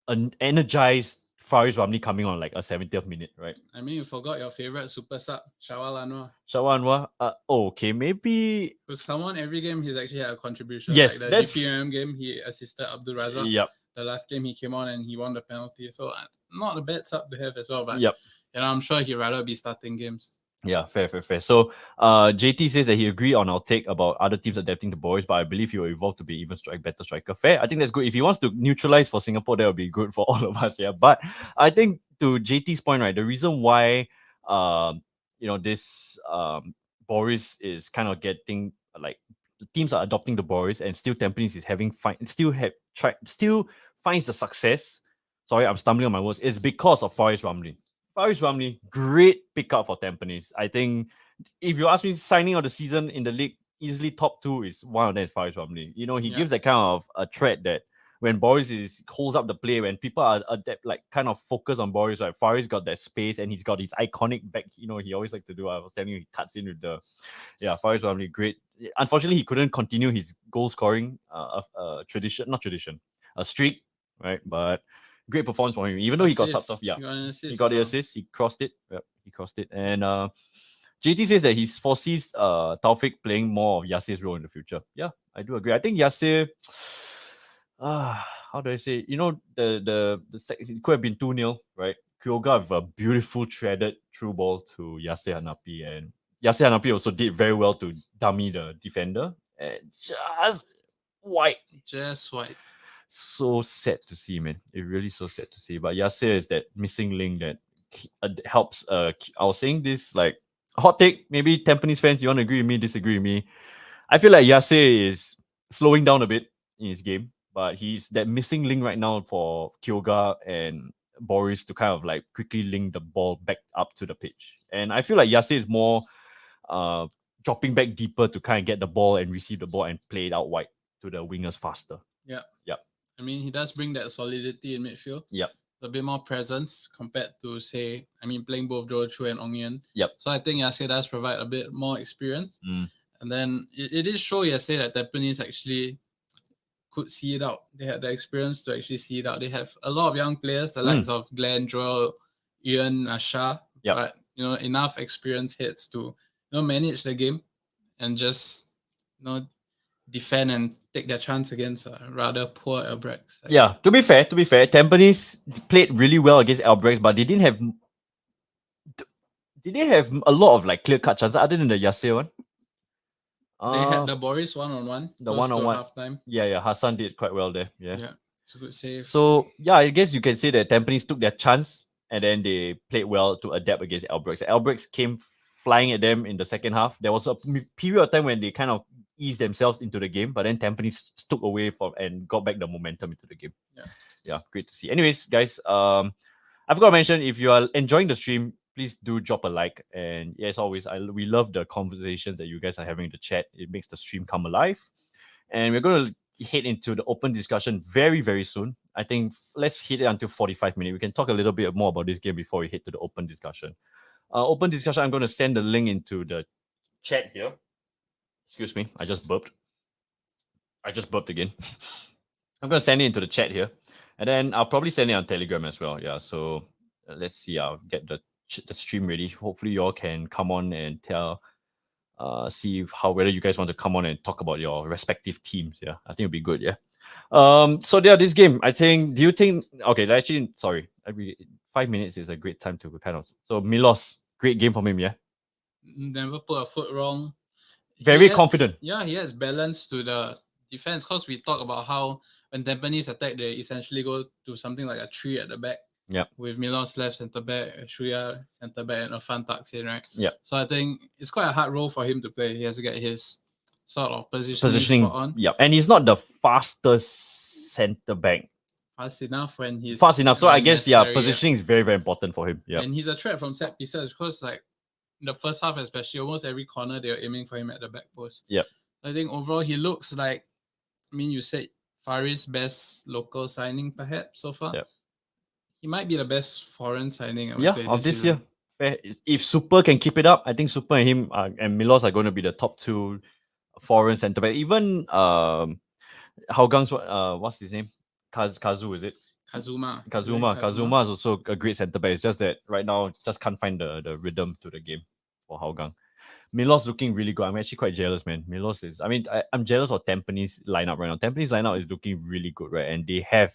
An energized Faris Ramli coming on like a 70th minute, right? I mean, you forgot your favorite super sub, Shawal Anwar. Shawal Anwar. Okay, maybe. Because someone every game he's actually had a contribution. Yes, like the DPMM game, he assisted Abdul Razak. Yep. The last game he came on and he won the penalty. So not a bad sub to have as well. But yep. You know, I'm sure he'd rather be starting games. Yeah, fair. So JT says that he agreed on our take about other teams adapting to Boris, but I believe he will evolve to be even better striker. Fair. I think that's good. If he wants to neutralize for Singapore, that would be good for all of us. Yeah. But I think to JT's point, right, the reason why this Boris is kind of getting like the teams are adopting the Boris and still Tampines is having still finds the success. Sorry, I'm stumbling on my words. It's because of Faris Ramli. Faris Ramli, great pickup for Tampines. I think if you ask me, signing of the season in the league, easily top 2 is one of them. Faris Ramli. You know, he gives that kind of a threat that when Boris holds up the play, when people are kind of focus on Boris, right? Faris got that space and he's got his iconic back. You know, he always like to do. I was telling you, he cuts in with Faris Ramli, great. Unfortunately, he couldn't continue his goal scoring streak, right? But great performance for him, even though he got subbed off. Yeah, he got the assist. He crossed it. Yep, he crossed it. And JT says that he foresees Taufik playing more of Yasser's role in the future. Yeah, I do agree. I think Yasser, how do I say? You know, it could have been 2-0, right? Kyoga with a beautiful threaded through ball to Yasser Hanapi, and Yasser Hanapi also did very well to dummy the defender, and just white. So sad to see, man. It really so sad to see. But Yasser is that missing link that helps. I was saying this like hot take. Maybe Tampines fans, you want to agree with me, disagree with me. I feel like Yasser is slowing down a bit in his game, but he's that missing link right now for Kyoga and Boris to kind of like quickly link the ball back up to the pitch. And I feel like Yasser is more dropping back deeper to kind of get the ball and receive the ball and play it out wide to the wingers faster. Yeah. I mean, he does bring that solidity in midfield. Yep. a bit more presence compared to, say, playing both Joel Chu and Ong Yuan. Yep. So I think Yasir does provide a bit more experience. And then it did show yesterday that Tampines actually could see it out. They had the experience to actually see it out. They have a lot of young players, the likes of Glenn, Joel, Ian, Asha. Yep. But, enough experience heads to, manage the game and just, defend and take their chance against a rather poor Albirex. Yeah, to be fair, Tampines played really well against Albirex, but they didn't have. Did they have a lot of like clear-cut chances other than the Yasir one? They had the Boris one-on-one. The one-on-one. Halftime. Yeah. Hassan did quite well there. Yeah. It's a good save. So yeah, I guess you can say that Tampines took their chance and then they played well to adapt against Albirex. Albirex came flying at them in the second half. There was a period of time when they kind of eased themselves into the game, but then Tampines took away from and got back the momentum into the game. Yeah, great to see. Anyways, guys, I forgot to mention, if you are enjoying the stream, please do drop a like. And as always, we love the conversations that you guys are having in the chat. It makes the stream come alive. And we're going to head into the open discussion very, very soon. I think let's hit it until 45 minutes. We can talk a little bit more about this game before we head to the open discussion. Open discussion, I'm going to send the link into the chat here. Excuse me, I just burped again. I'm going to send it into the chat here. And then I'll probably send it on Telegram as well. Yeah, so let's see. I'll get the stream ready. Hopefully you all can come on and see whether you guys want to come on and talk about your respective teams. Yeah, I think it'll be good. Yeah. So yeah, this game, I think, do you think, okay, actually, sorry, 5 minutes is a great time to kind of, so Milos, great game from him. Yeah. Never put a foot wrong. Very confident. Yeah, he has balance to the defense, because we talk about how when Tampines attack, they essentially go to something like a 3 at the back. Yeah. With Milos left centre back, Shuya centre back, and Afan tucks in, right? Yeah. So I think it's quite a hard role for him to play. He has to get his sort of positioning spot on. Yeah, and he's not the fastest centre back. Fast enough when he's fast enough. So I guess positioning is very, very important for him. Yeah. And he's a threat from set pieces, because like in the first half, especially, almost every corner they were aiming for him at the back post. Yeah. I think overall he looks like, you said Faris' best local signing perhaps so far. Yeah. He might be the best foreign signing, I would say, of this year. Fair. If Super can keep it up, I think Super and him and Milos are going to be the top 2 foreign centre back. Even Hougang's what's his name? Kazu, is it? Kazuma is also a great centre back. It's just that right now just can't find the rhythm to the game for Hougang. Milos looking really good. I'm actually quite jealous, man. Milos is, I'm jealous of Tampines lineup right now. Tampines lineup is looking really good, right? And they have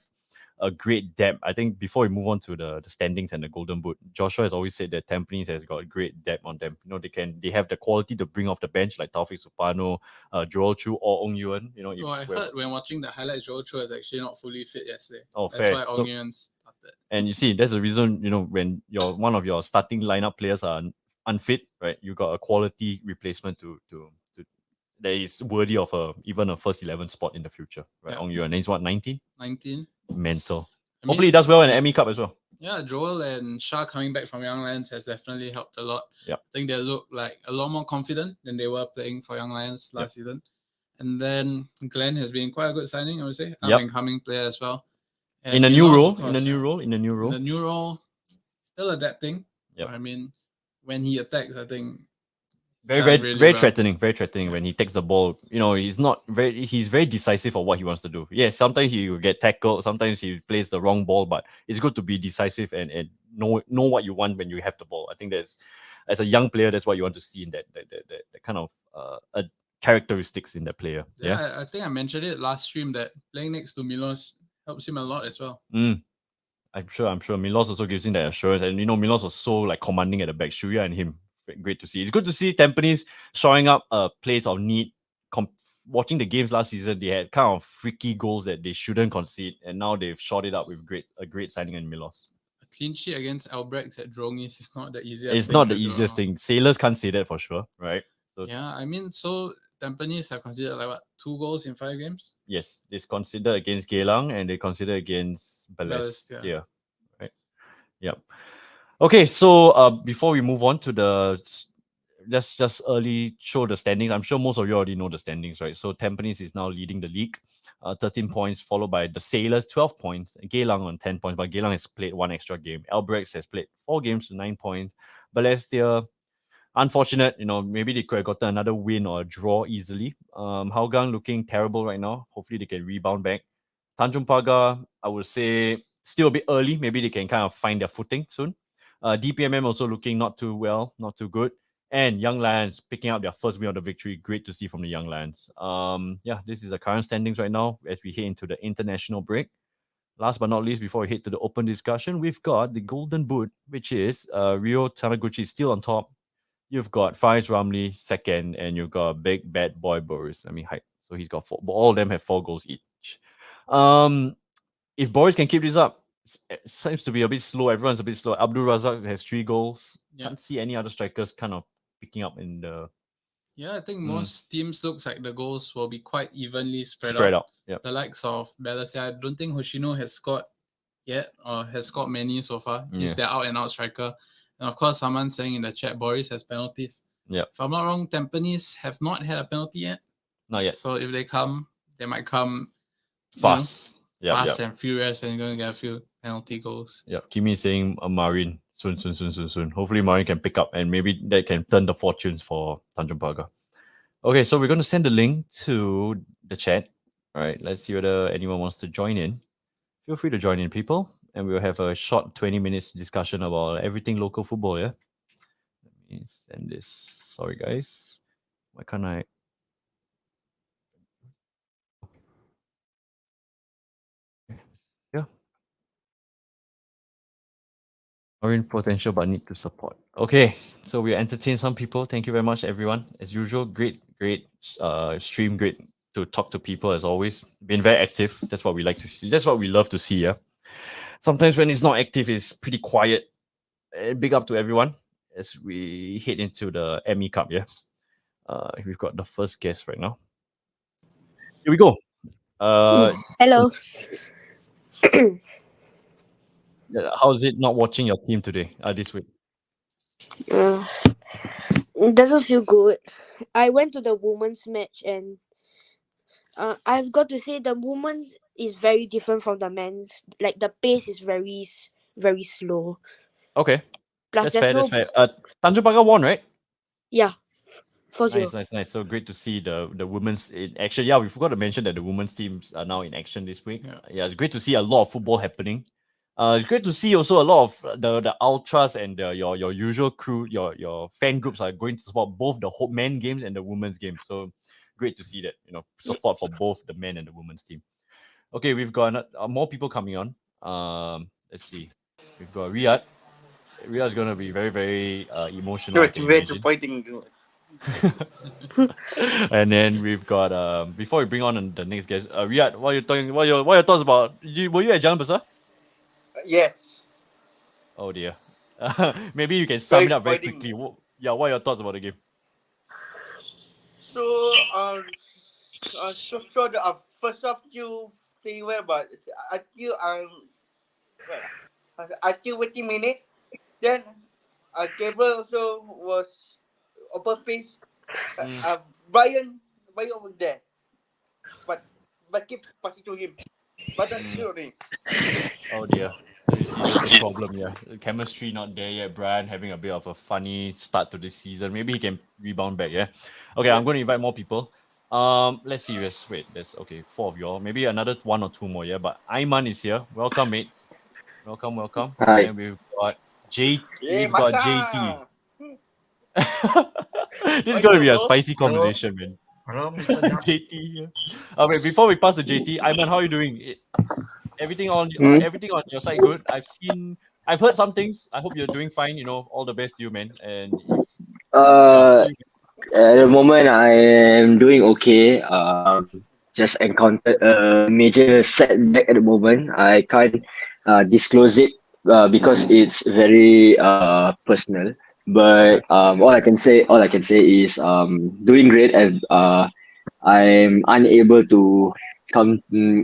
a great depth. I think before we move on to the standings and the Golden Boot, Joshua has always said that Tampines has got great depth on them. They have the quality to bring off the bench, like Taufik Supano, Joel Chu, or Ong Yuan. I heard when watching the highlights, Joel Chu is actually not fully fit yesterday. Oh, that's fair. Why Ong Yuan started. And you see, that's the reason, when one of your starting lineup players are unfit, right? You got a quality replacement to that is worthy of even a first 11 spot in the future, right? Ong Yuan, and he's what, 19? 19. Mental. Hopefully he does well in the ME Cup as well. Yeah, Joel and Shah coming back from Young Lions has definitely helped a lot. Yeah. I think they look like a lot more confident than they were playing for Young Lions last season. And then Glenn has been quite a good signing, I would say. Up-and-coming player as well. And in a new role, still adapting. Yeah. When he attacks, I think very threatening when he takes the ball. He's very decisive of what he wants to do. Yes, sometimes he will get tackled, sometimes he plays the wrong ball, but it's good to be decisive and know what you want when you have the ball. I think as a young player, that's what you want to see in that kind of characteristics in the player. Yeah, I think I mentioned it last stream that playing next to Milos helps him a lot as well. I'm sure Milos also gives him that assurance, and Milos was so like commanding at the back. Shuya and him, great to see. It's good to see Tampines showing up plays of need. Watching the games last season, they had kind of freaky goals that they shouldn't concede, and now they've shot it up with a great signing in Milos. A clean sheet against Albirex at Jurong is not the easiest. It's not the easiest thing. Sailors can't say that for sure, right? So, so Tampines have considered 2 goals in 5 games. Yes, they considered against Geylang and they considered against Balestier. Right. Yep. Okay, so before we move on to let's just early show the standings. I'm sure most of you already know the standings, right? So Tampines is now leading the league 13 points, followed by the Sailors, 12 points, Geylang on 10 points, but Geylang has played one extra game. Albirex has played 4 games to 9 points. Balestier, unfortunate, maybe they could have gotten another win or a draw easily. Hougang looking terrible right now. Hopefully they can rebound back. Tanjung Pagar, I would say still a bit early. Maybe they can kind of find their footing soon. DPMM also looking not too well, not too good. And Young Lions picking up their first win of the victory. Great to see from the Young Lions. This is the current standings right now as we head into the international break. Last but not least, before we head to the open discussion, we've got the Golden Boot, which is Rio Taniguchi still on top. You've got Faiz Ramli second, and you've got Big Bad Boy Boris. So he's got 4. All of them have 4 goals each. If Boris can keep this up, it seems to be a bit slow. Everyone's a bit slow. Abdul Razak has 3 goals. Can't see any other strikers kind of picking up in the. Yeah, I think most teams looks like the goals will be quite evenly spread out. Yep. The likes of Balestier, I don't think Hoshino has scored yet or has scored many so far. He's their out and out striker. And of course, someone saying in the chat, Boris has penalties. Yeah. If I'm not wrong, Tampines have not had a penalty yet. Not yet. So if they come, they might come fast. Fast and furious, and you're going to get a few penalty goals. Yeah, Kimi is saying Marin soon. Hopefully Marin can pick up and maybe that can turn the fortunes for Tanjung Pagar. Okay, so we're going to send the link to the chat. All right, let's see whether anyone wants to join in. Feel free to join in, people. And we'll have a short 20 minutes discussion about everything local football, yeah? Let me send this. Sorry, guys. Why can't I? Yeah. Marin potential, but need to support. Okay, so we entertain some people. Thank you very much, everyone. As usual, great stream. Great to talk to people as always. Been very active. That's what we like to see. That's what we love to see. Yeah. Sometimes when it's not active, it's pretty quiet. Big up to everyone as we head into the ME Cup. Yeah. We've got the first guest right now. Here we go. Hello. How's it not watching your team today? This week? It doesn't feel good. I went to the women's match and I've got to say the women's is very different from the men's. Like the pace is very, very slow. Okay. Plus, that's fair. Tanjung Pagar won, right? Yeah. 4-0. Nice. So great to see the women's in action. Yeah, we forgot to mention that the women's teams are now in action this week. Yeah, it's great to see a lot of football happening. It's great to see also a lot of the ultras and your usual crew, your fan groups are going to support both the men games and the women's games. So great to see that, support for both the men and the women's team. Okay, we've got more people coming on. Let's see. We've got Riyadh. Riyadh's going to be very, very emotional. And then we've got before we bring on the next guest, Riyadh, what are your thoughts about were you at Jalan Besar? Yes. Oh dear. Maybe you can sum it up very quickly. What are your thoughts about the game? So the first half you play well, but until 20 minutes, then Gabriel also was open face. Brian over there, but keep passing to him. But that's only. Oh dear. So you see that's the problem, yeah. The chemistry not there yet. Brian having a bit of a funny start to this season. Maybe he can rebound back, yeah. Okay, I'm going to invite more people. Let's see. Wait, there's 4 of y'all. Maybe another 1 or 2 more, yeah. But Aiman is here. Welcome, mates. Welcome. Hi. And we've got JT. This is going to be a spicy conversation, man. Hello, Mr. JT. Wait, before we pass to JT, Aiman, how are you doing? Everything on your side good? I've heard some things. I hope you're doing fine. All the best to you, man. And at the moment I am doing okay. Just encountered a major setback at the moment. I can't disclose it because it's very personal. But all I can say is doing great, and I'm unable to come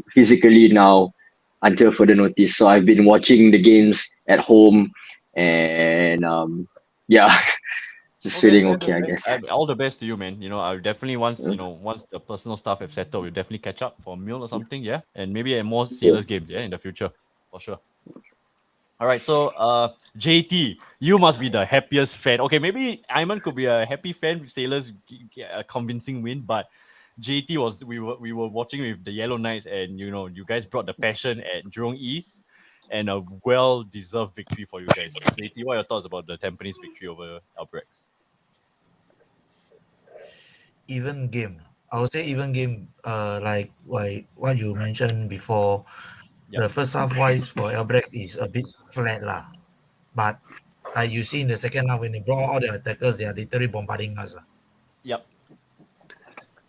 physically now until further notice. So I've been watching the games at home, and just Okay, feeling fair, okay, fair, I fair. guess. All the best to you, man. I'll definitely once the personal stuff have settled, we'll definitely catch up for a meal or something, yeah, and maybe more Sailors games, yeah, in the future, for sure. All right, so JT, you must be the happiest fan. Okay, maybe Ayman could be a happy fan with Sailors get a convincing win, but JT we were watching with the Yellow Knights, and you guys brought the passion at Jurong East, and a well-deserved victory for you guys. JT, what are your thoughts about the Tampines victory over Albirex? Even game. I would say even game. Like what you mentioned before, the first half wise for Albirex is a bit flat lah. But like you see in the second half when they brought all the attackers, they are literally bombarding us. Yep.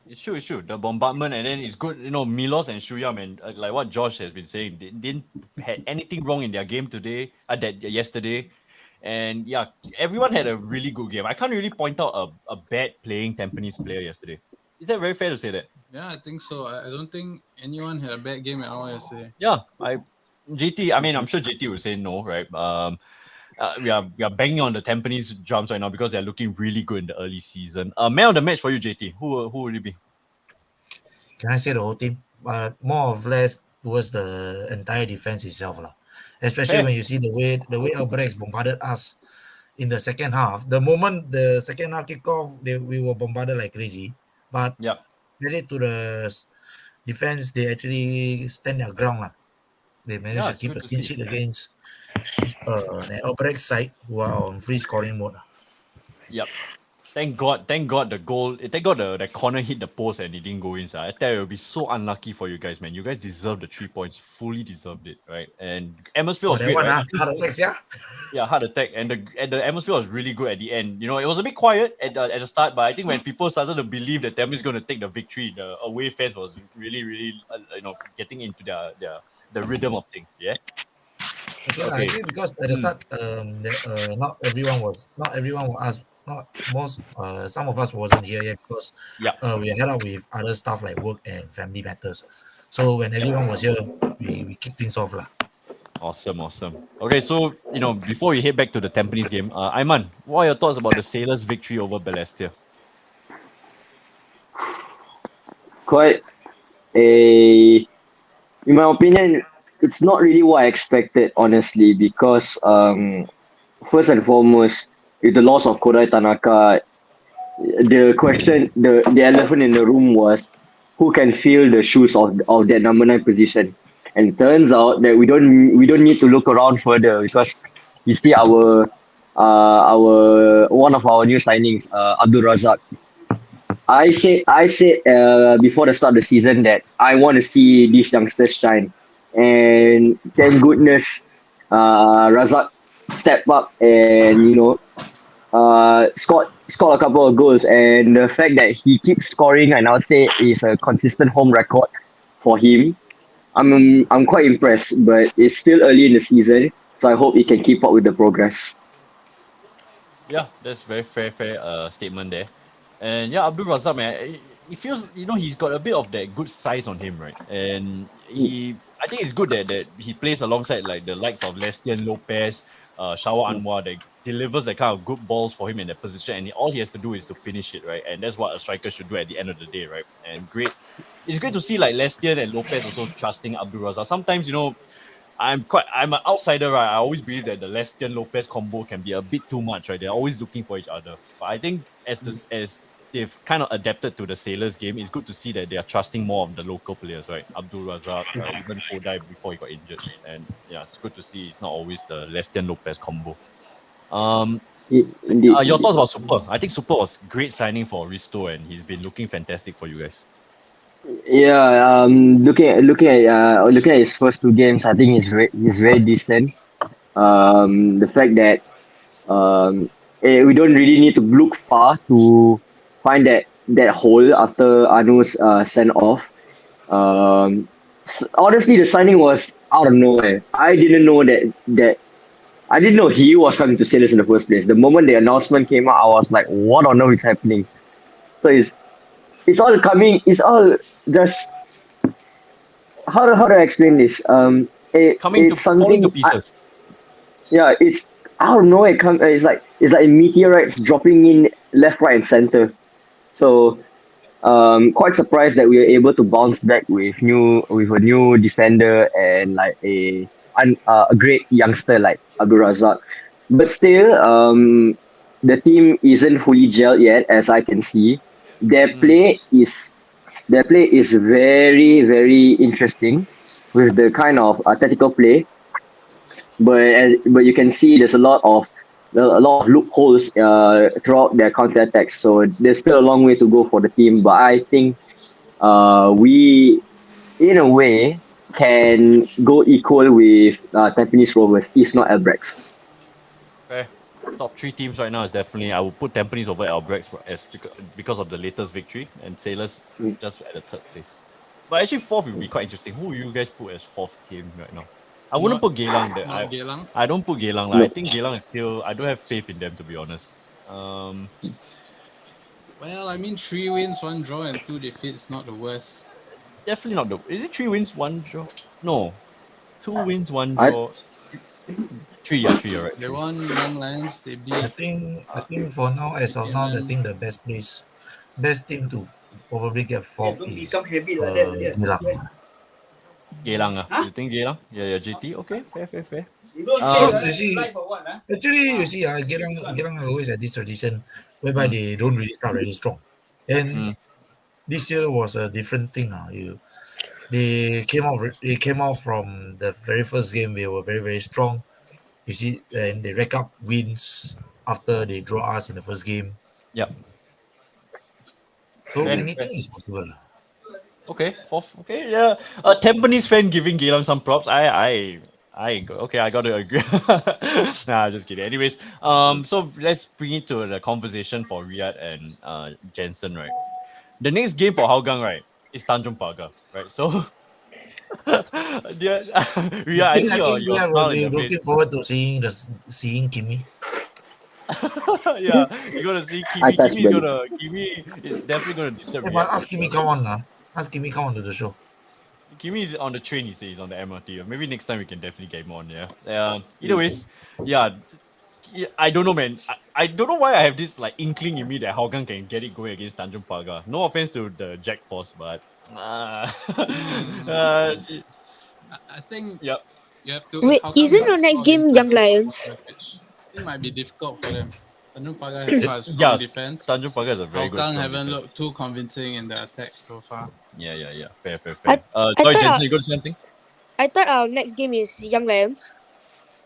It's true. The bombardment, and then it's good. Milos and Shuyam, and like what Josh has been saying, they didn't had anything wrong in their game today. That yesterday, and yeah, everyone had a really good game. I can't really point out a bad playing Tampines player yesterday. Is that very fair to say that? Yeah, I think so. I don't think anyone had a bad game at all yesterday. Yeah, JT. I mean, I'm sure JT would say no, right? We are banging on the Tampines drums right now because they're looking really good in the early season. Man of the match for you, JT. Who would it be? Can I say the whole team? But more or less towards the entire defense itself, lah. Especially when you see the way Albirex bombarded us in the second half. The moment the second half kick off, we were bombarded like crazy. But credit to the defense, they actually stand their ground, lah. They managed to keep a clean sheet against an Albirex side who are on free scoring mode. Yep. Thank God the goal. Thank God the corner hit the post and it didn't go inside. I tell you, it would be so unlucky for you guys, man. You guys deserve the 3 points. Fully deserved it, right? And atmosphere was great, right? Heart attacks, yeah? Yeah, heart attack. And the atmosphere was really good at the end. It was a bit quiet at the start, but I think when people started to believe that Tampines is going to take the victory, the away fans was really, really, getting into the rhythm of things, yeah? Okay. I think because at the start, not everyone was us. Some of us wasn't here yet because we had up with other stuff like work and family matters. So when everyone was here, we kicked things off lah. Awesome. Okay, so before we head back to the Tampines game, Ayman, what are your thoughts about the Sailors' victory over Balestier? In my opinion, it's not really what I expected, honestly, because first and foremost, with the loss of Kodai Tanaka, the question, the elephant in the room was who can fill the shoes of that number 9 position. And it turns out that we don't need to look around further because you see our one of our new signings, Abdul Razak. I said before the start of the season that I want to see these youngsters shine, and thank goodness, Razak stepped up and scored a couple of goals, and the fact that he keeps scoring, and I'll say is a consistent home record for him. I'm quite impressed, but it's still early in the season, so I hope he can keep up with the progress. Yeah, that's very fair statement there. And yeah, Abdul Razak, man, it feels he's got a bit of that good size on him, right? And I think it's good that he plays alongside like the likes of Balestier, Lopez, Shawa Anwar, that delivers that kind of good balls for him in that position, and all he has to do is to finish it, right? And that's what a striker should do at the end of the day, right? And it's great to see like Balestier and Lopez also trusting Abdul Razak. Sometimes I'm an outsider, right? I always believe that the Balestier Lopez combo can be a bit too much, right? They're always looking for each other. But I think as they've kind of adapted to the Sailors game, it's good to see that they are trusting more of the local players, right? Abdul Razak, even Kodai before he got injured. And yeah, it's good to see it's not always the Balestier Lopez combo. Your thoughts about Super? I think Super was great signing for Risto, and he's been looking fantastic for you guys. Yeah, looking at his first 2 games, I think he's very decent. The fact that we don't really need to look far to find that hole after Anu's send off. Honestly, the signing was out of nowhere. I didn't know I didn't know he was coming to Sailors in the first place. The moment the announcement came out, I was like, what on earth is happening? So it's all coming. It's all just how do I explain this? Falling to pieces. It's out of nowhere, it's like meteorites dropping in left, right, and center. So quite surprised that we were able to bounce back with a new defender and like a great youngster like Abdulrazak. But still, the team isn't fully gelled yet, as I can see. Their play is their play is very very interesting with the kind of tactical play, but you can see there's a lot of loopholes throughout their counter attacks. So there's still a long way to go for the team. But I think we, in a way, can go equal with Tampines Rovers, if not Albirex. Fair. Top 3 teams right now is definitely, I would put Tampines over Albirex because of the latest victory, and Sailors just at the 3rd place. But actually 4th would be quite interesting. Who will you guys put as 4th team right now? I wouldn't put Geylang there. Geylang. I don't put Geylang. No. I think Geylang is still, I don't have faith in them, to be honest. Well, I mean, 3 wins, 1 draw, and 2 defeats, not the worst. Definitely not the. Is it 3 wins, 1 draw? No. 2 wins, 1 draw. 3, yeah, 3, right. They won Young Lions, they beat. I think for now, as of now, I think the best team to probably get 4th is Geylang. Geylang, you think Geylang? Yeah, JT. Okay, fair. You see, Geylang always had this tradition whereby they don't really start really strong. And this year was a different thing. They came out from the very first game. They were very, very strong. You see, and they rack up wins after they draw us in the first game. Yep. So anything is possible. Okay, 4th. Okay, yeah. A Tampines fan giving Geylang some props. I got to agree. Nah, just kidding. Anyways, so let's bring it to the conversation for Riyad and Jensen, right? The next game for Hougang, right, is Tanjung Pagar, right? So, Riyad, I see your smile in your face. Looking forward to seeing Kimi. Yeah, you're gonna see Kimi. Kimi is definitely gonna disturb. Hey, but ask Kimi come on, Ask Kimi come on to the show. Kimi is on the train, he says. He's on the MRT. Maybe next time we can definitely get him on, yeah. Either ways, yeah, I don't know, man. I don't know why I have this like inkling in me that Hougang can get it going against Tanjung Pagar. No offense to the Jack Force, but I think yep. You have to. Wait, isn't the next game Young Lions? It might be difficult for them. Tanjung Pagar has strong defense. Tanjung Pagar is a very good. Hougang haven't looked too convincing in the attack so far. Yeah. Fair. Sorry, Jensen, you got something? I thought our next game is Young Lions.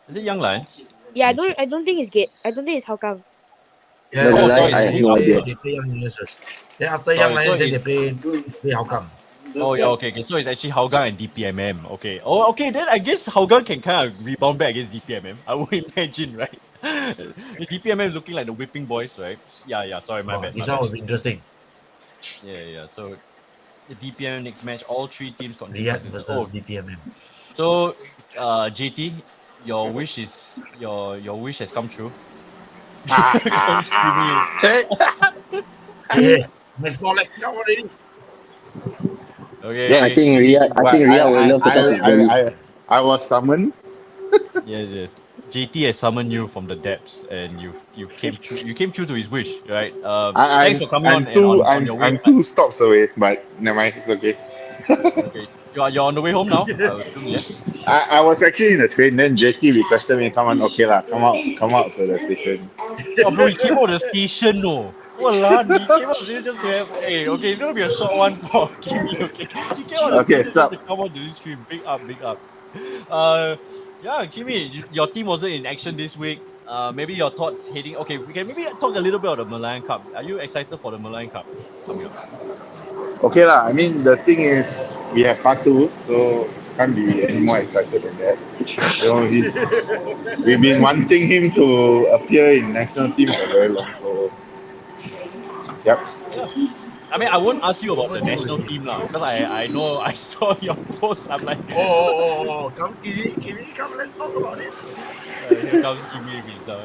Is it Young Lions? Yeah, I don't think it's Gate. I don't think it's Hougang. Yeah, They play Young Lions first. Then after Young Lions, then they play Hougang. Oh yeah, okay. So it's actually Hougang and DPMM. Okay. Oh, okay. Then I guess Hougang can kind of rebound back against DPMM. I would imagine, right? The DPMM is looking like the whipping boys, right? Yeah. Sorry, my bad. This one will be interesting. Yeah. So the DPMM next match, all 3 teams Riyad versus DPMM. So, JT, your wish has come true. Yes, my Snorlax come already. Okay. Yeah, I think Riyad will love to touch his belly. I was summoned. Yes. JT has summoned you from the depths, and you came true to his wish, right? Thanks for coming on your way. I'm 2 stops away, but never mind, it's okay. Okay. You're on the way home now? I was actually in the train, then Jackie requested me to come on. Okay lah, come out to the station. Oh bro, he came out of the station, no. Well, he came out just to have. Hey, okay, it's gonna be a short one for Kimi. Okay, he came out just to come on to this stream. Big up. Yeah, Kimi, your team wasn't in action this week. Maybe your thoughts heading. Okay, we can maybe talk a little bit about the Malayan Cup. Are you excited for the Malayan Cup coming up? Okay lah. I mean, the thing is, we have Fatu, so can't be any more excited than that. We've been wanting him to appear in national team for very long. So, yep. Yeah. I mean, I won't ask you about the national team lah, because I know I saw your post. I'm like, come Kimi, come, let's talk about it. Here comes Kimi with the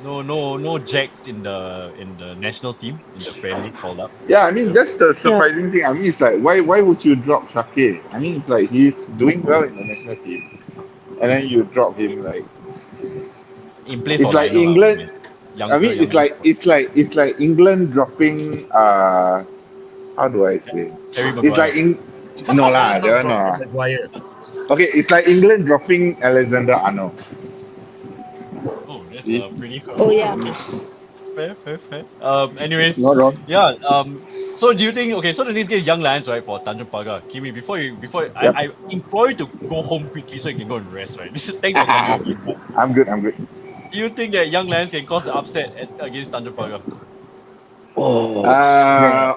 no Jacks in the national team in the friendly called up. Yeah, I mean that's the surprising thing. I mean, it's like why would you drop Shakir? I mean, it's like he's doing well in the national team, and then you drop him like. in place It's for like Lionel, England. younger, I mean, it's like England dropping. How do I say? Harry It's Maguire. like no lah, England that not one no. dropping Maguire. Okay, it's like England dropping Alexander Arnold. Oh, that's See? pretty cool. Oh, yeah. Okay. Fair. Anyways, Not wrong. yeah. So do you think? Okay, so the next game is Young Lions, right? For Tanjung Pagar. Kimi, before Yep. I implore you to go home quickly so you can go and rest, right? Thanks for coming. I'm good. Do you think that Young Lions can cause the upset against Tanjung Pagar? Oh,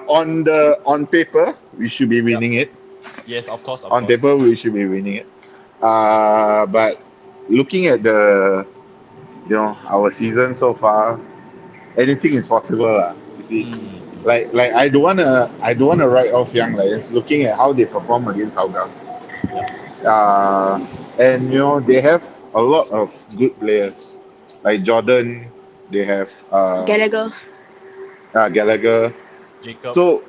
On paper, we should be winning it. Yes, of course. On paper, we should be winning it. But looking at our season so far, anything is possible, lah. You see, like I don't wanna write off Young Lions. Looking at how they perform against Hougang, and they have a lot of good players, like Jordan. They have Gallagher. Gallagher. Jacob. So,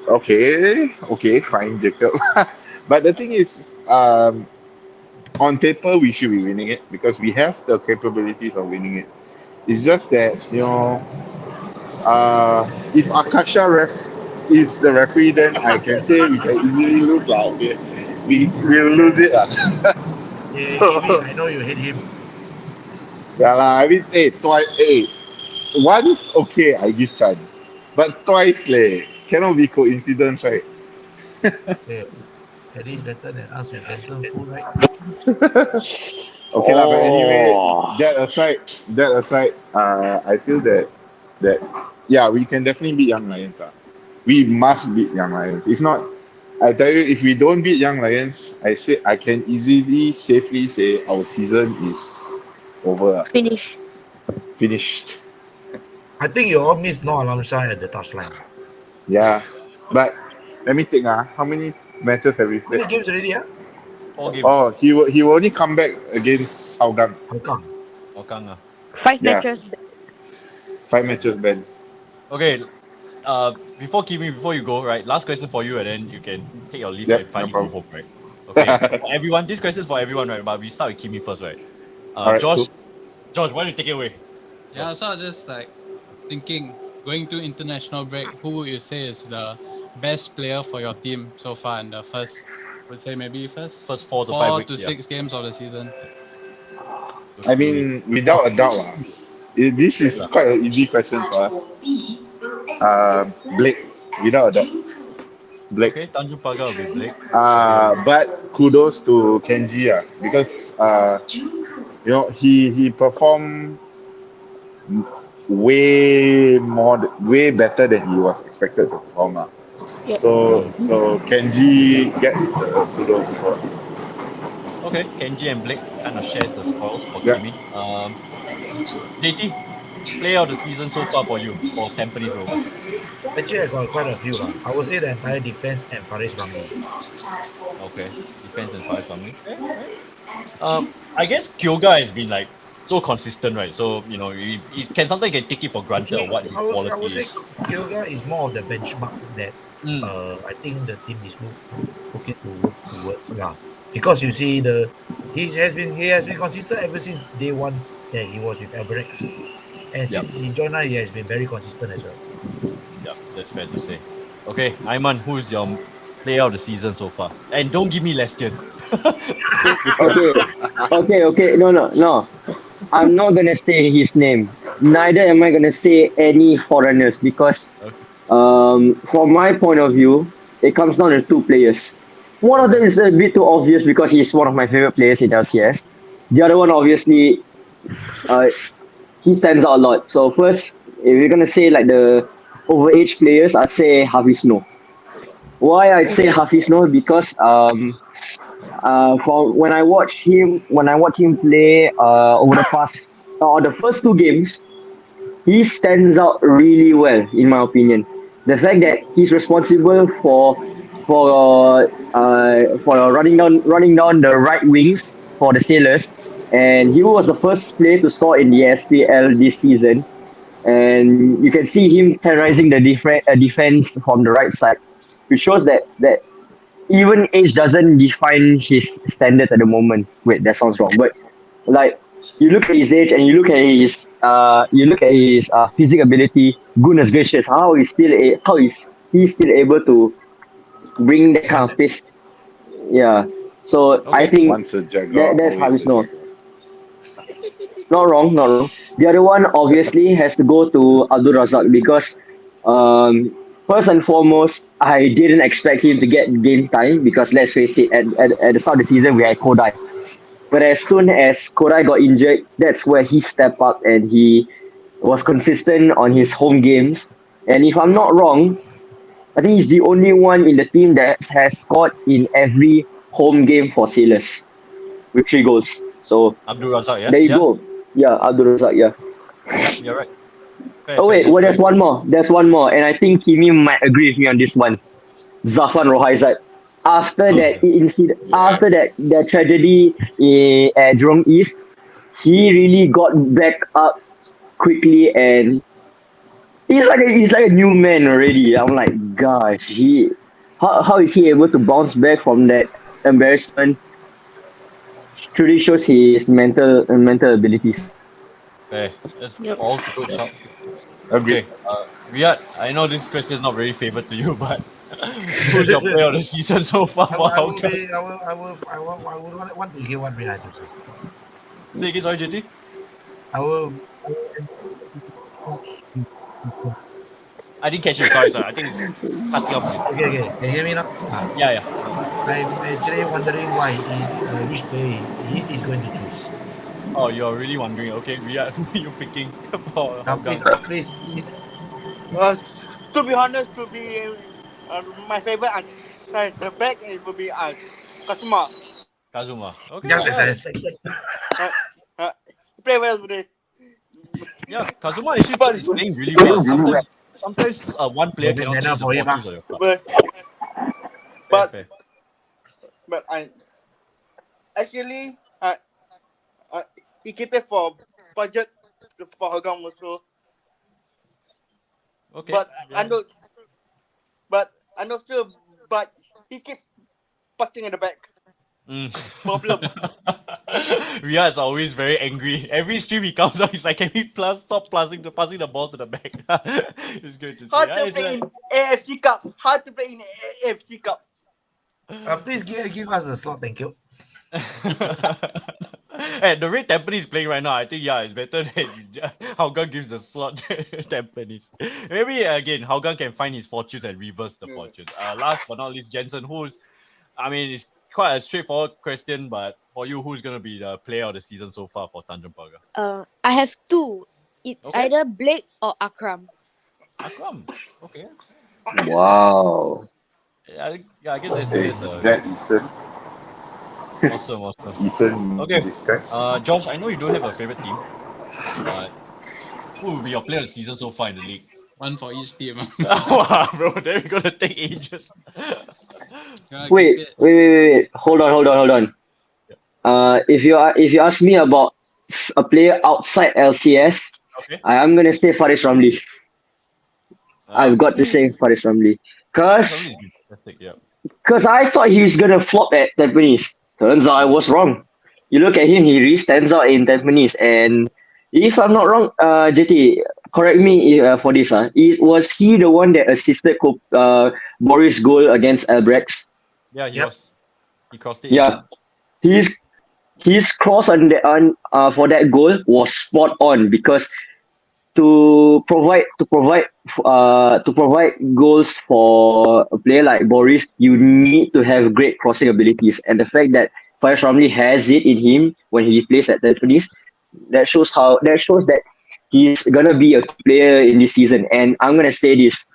okay, fine, Jacob. But the thing is, on paper, we should be winning it because we have the capabilities of winning it. It's just that, if Akasha is the referee, then I can say we can easily lose. Okay? We will lose it. Yeah, Kimi, I know you hate him. Yeah, I mean, once, okay, I give chance. But twice, cannot be coincidence, right? Yeah. At least better than us with handsome food, right? Okay, but anyway, that aside, I feel that yeah, we can definitely beat Young Lions. We must beat Young Lions. If not, I tell you, if we don't beat Young Lions, I can easily, safely say our season is over. Finished. I think you all missed no Alamshah at the touchline. Yeah, but let me think. How many matches have we How many played? games already? 4 games. Oh, he will only come back against Hougang. Hougang. 5 Yeah. matches. 5 matches, Ben. Okay. Before you go, right? Last question for you, and then you can take your leave Yep, and finally no go problem. home, right? Okay. For everyone, this question is for everyone, right? But we start with Kimi first, right? Alright, Josh, cool. Josh, why don't you take it away? Yeah, so I was just like thinking, going to international break, who would you say is the best player for your team so far in the first 4 to 5 weeks, to 6 games of the season? I mean, without a doubt, this is quite an easy question for us. Blake, without a doubt. Blake. Okay, Tanjung Pagar will be Blake. But kudos to Kenji, because he performed way better than he was expected to perform. Yep. So Kenji gets the kudos for it. Okay, Kenji and Blake kind of shares the spoils for Yeah. Kimi. JT, player of the season so far for you for Tampines Rovers. Actually, I got quite a few. I would say the entire defense and Faris Ramli. Okay, defense and Faris Ramli. I guess Kyoga has been like so consistent, right? So he can sometimes take it for granted of what his I would quality say is. Kyoga is more of the benchmark that I think the team is looking to work towards because you see he has been consistent ever since day one that he was with Albirex, and since he joined he has been very consistent as well. Yeah, that's fair to say. Okay, Aiman, who is your player of the season so far? And don't give me Lestian. Okay. No. I'm not gonna say his name. Neither am I gonna say any foreigners because, from my point of view, it comes down to 2 players. One of them is a bit too obvious because he's one of my favorite players in LCS. The other one, obviously, he stands out a lot. So first, if we're gonna say like the overage players, I'd say Hafiz Noor. Why I'd say Hafiz Noor? Because when I watch him play over the first 2 games, he stands out really well in my opinion. The fact that he's responsible for running down the right wings for the Sailors, and he was the first player to score in the SPL this season, and you can see him terrorizing the defense from the right side, which shows that even age doesn't define his standard at the moment. Wait, that sounds wrong, but like you look at his age and you look at his physical ability. Goodness gracious, how is he still able to bring that kind of pace? Yeah. So I Okay. think Once a Jaguar, that's how always it's a known. Jaguar. Not wrong, not wrong. The other one obviously has to go to Abdul Razak because first and foremost, I didn't expect him to get game time because let's face it, at the start of the season we had Kodai. But as soon as Kodai got injured, that's where he stepped up and he was consistent on his home games. And if I'm not wrong, I think he's the only one in the team that has scored in every home game for Sailors with 3 goals. So Abdul Razak, yeah? there you Yeah. go. Yeah, Abdul Razak, yeah. Yeah, you're right. Fair, Oh fair, wait, that's well fair. there's one more. There's one more, and I think Kimi might agree with me on this one. Zafan Rohaizat. After that incident, after Yes. that tragedy at Jurong East, he really got back up quickly, and he's like a new man already. I'm like, gosh, how is he able to bounce back from that embarrassment? Truly shows his mental abilities. Fair. That's Yep. all good shout. Agreed. Okay. Riyad, I know this question is not very favored to you, but who's your player of the season so far for I will Hougang? be. I would want to hear what we had to say. Say again, sorry, JT. I will. I didn't catch you. Sorry. I think it's cutting off. Okay. Can you hear me now? Yeah. I'm actually wondering why which player he is going to choose. Oh, you're really wondering. Okay, Riyad, who are you picking for Please, Hougang? please. To be honest, my favorite answer, the back it will be Kasuma. Kazuma. Okay. Just as I Yeah. expected. He play well today. Yeah, Kazuma actually But is playing really well. Sometimes one player Maybe cannot banner change the for him, fortunes of your club. but Fair. but I actually he keep it for budget for Hougang also. Okay. But yeah. I know sure. But he keep punching in the back. Problem. Riyad is always very angry. Every stream he comes out, he's like, "Can we stop passing the ball to the back?" It's good to see. Hard to play in AFC Cup. Hard to play in AFC Cup. Please give us the slot. Thank you. Hey, the rate Tampines is playing right now, I think it's better that Hougang gives the slot to Tampines. Maybe again, Hougang can find his fortunes and reverse the fortunes. Last but not least, Jensen, it's quite a straightforward question, but for you, who's gonna be the player of the season so far for Tanjung Pagar? I have two. It's Okay. either Blake or Akram. Akram. Okay. Wow. I guess that's Is that Eason? awesome. Eason Okay. discuss? Josh, I know you don't have a favorite team, but who will be your player of the season so far in the league? One for each team. Wow, bro, then we're gonna take ages. Wait. Hold on. If you ask me about a player outside LCS, Okay. I am gonna say Faris Ramli. I've got to say Faris Ramli. Fantastic, yeah. Because I thought he was gonna flop at Tampines. Turns out I was wrong. You look at him, he really stands out in Tampines. And if I'm not wrong, JT, correct me for this. Was he the one that assisted Boris' goal against Albirex? Yeah, he Yep. was. He crossed it. Yeah, his cross for that goal was spot on because to provide goals for a player like Boris, you need to have great crossing abilities, and the fact that Faris Ramli has it in him when he plays at Tampines, that shows that he's gonna be a key player in this season. And I'm gonna say this: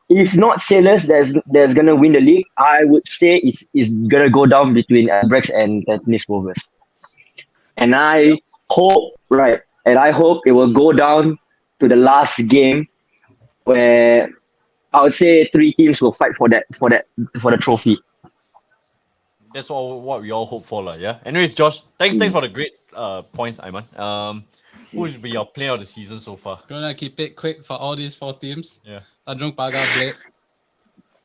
if not Sailors that's gonna win the league, I would say it's gonna go down between Albirex and Tampines Rovers. And I hope it will go down to the last game where I would say 3 teams will fight for the trophy. That's all what we all hope for, yeah. Anyways, Josh, thanks for the great points, Aiman. Who will be your player of the season so far? Gonna keep it quick for all these 4 teams. Yeah. Tanjung Pagar Blake,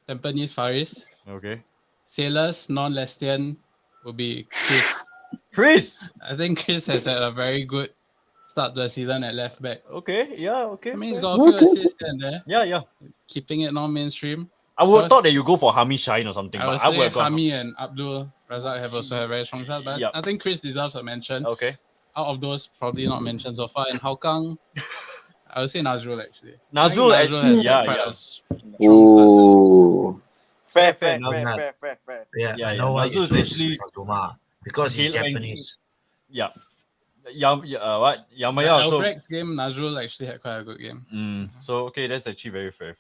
Tampines Faris, Okay. Sailors non-Lestian will be Chris. Chris. I think Chris has had a very good start to the season at left back. Okay, yeah, okay. I mean, he's got a few assists here and there. Yeah, yeah. Keeping it non-mainstream. I would have thought that you go for Hami Shine or something. I but would I would say have gone. Hami and Abdul Razak have also had very strong shots, but Yep. I think Chris deserves a mention. Okay. Out of those, probably not mentioned so far. And Hougang, I would say Nazrul actually. Nazrul has yeah, quite yeah. a strong Ooh. Fair. Yeah, I know why you Nazrul is chose actually Kazuma because he's Geylang- Japanese. Yeah. What? Yamaya also. Albirex game, Nazrul actually had quite a good game. So okay, that's actually very fair.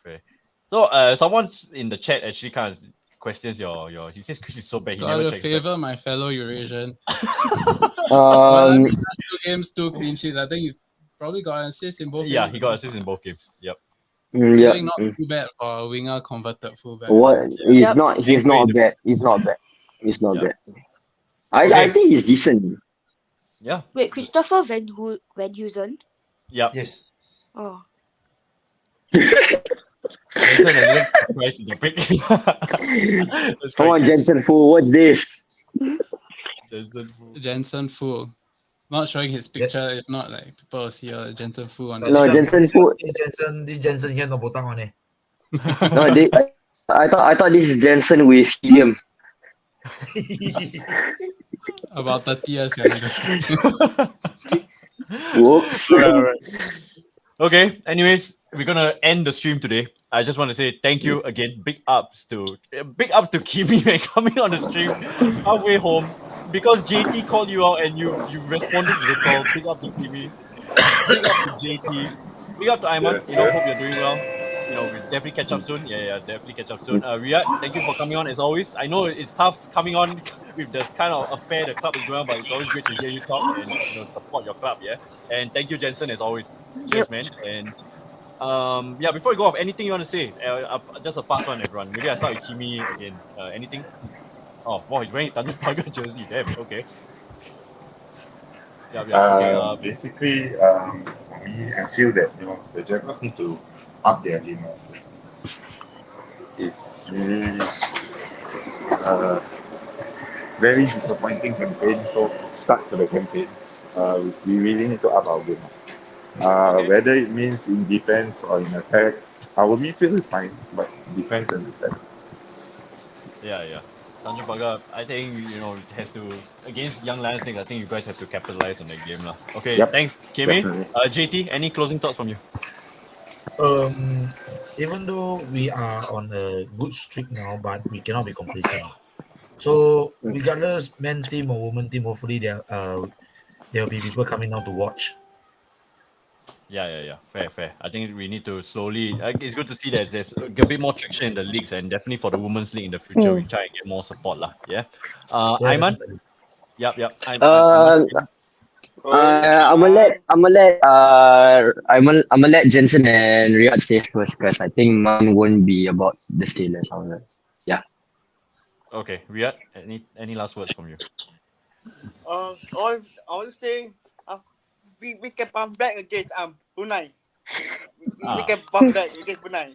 So someone in the chat actually kind of questions your. He says Chris is so bad. He Got never to checks favor my fellow Eurasian. Um, 2 games, 2 clean sheets. I think he probably got an assist in both. Yeah, games. he got assists in both games. Yep. yeah. Doing not too bad for a winger converted fullback. What? He's Yep. not. He's not bad. He's not bad. He's not Yep. bad. I Okay. think he's decent. Yeah. Wait, Christopher Van Heusen? Yep. Yes. Oh. Jensen a little surprised in the break. That's Come quite on, cute. Jensen Fu. What's this? Jensen Fu. Not showing his picture, if not, like people will see Jensen Fu on the No, show. Jensen Fu. This Jensen here no botak on eh. No, I thought this is Jensen with helium. About 30 years younger. Whoops. Alright. Okay, anyways, we're gonna end the stream today. I just want to say thank you again. Big ups to Kimi man coming on the stream halfway home because JT called you out and you responded to the call. Big up to Kimi. Big up to JT. Big up to Ayman. Hope you're doing well. We'll definitely catch up soon. Yeah, definitely catch up soon. Riyad, thank you for coming on as always. I know it's tough coming on with the kind of affair the club is going on, but it's always great to hear you talk and support your club. Yeah, and thank you, Jensen, as always. Cheers, man. And before we go off, anything you want to say? Just a fast one, everyone. Maybe I start with Kimi again. Anything? Oh, wow, he's wearing Tanjung Pagar jersey. Damn. Okay. Okay. Basically, for me, I feel that the Jaguars need to up their game. It's really very disappointing campaign. So start to the campaign, we really need to up our game. Whether it means in defense or in attack, our midfield is fine, but defense and attack. Yeah. Tanjung Pagar, I think it has to against Young Lions. I think you guys have to capitalize on that game, lah. Okay, Yep, thanks, Kimi. definitely. JT, any closing thoughts from you? Even though we are on a good streak now, but we cannot be complacent. So regardless, men team or women team, hopefully there will be people coming down to watch. Yeah. Fair. I think we need to slowly. It's good to see that there's a bit more traction in the leagues, and definitely for the women's league in the future, we try and get more support, lah. Yeah. Ayman. Yep. I'm gonna let Jensen and Riyad stay first because I think mine won't be about the Steelers. Yeah. Okay, Riyad. Any last words from you? I want to say we can bounce back against Brunei. We can bounce back against Brunei.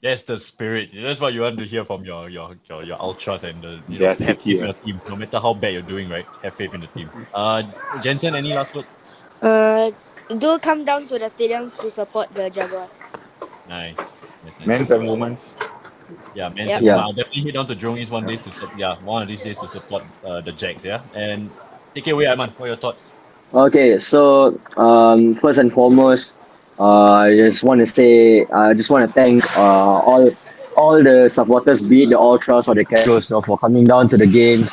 That's the spirit. That's what you want to hear from your ultras and the Yeah, have faith in the team. No matter how bad you're doing, right? Have faith in the team. Jensen, any last words? Do come down to the stadiums to support the Jaguars. Nice. Men's and women's. Yeah, men's Yep. and Yeah. I'll definitely head down to Jurong East one day one of these days to support the Jags. Yeah, and take it away, Ayman. What are your thoughts? Okay, so first and foremost, I just want to thank all the supporters, be it the ultras or the casuals, for coming down to the games.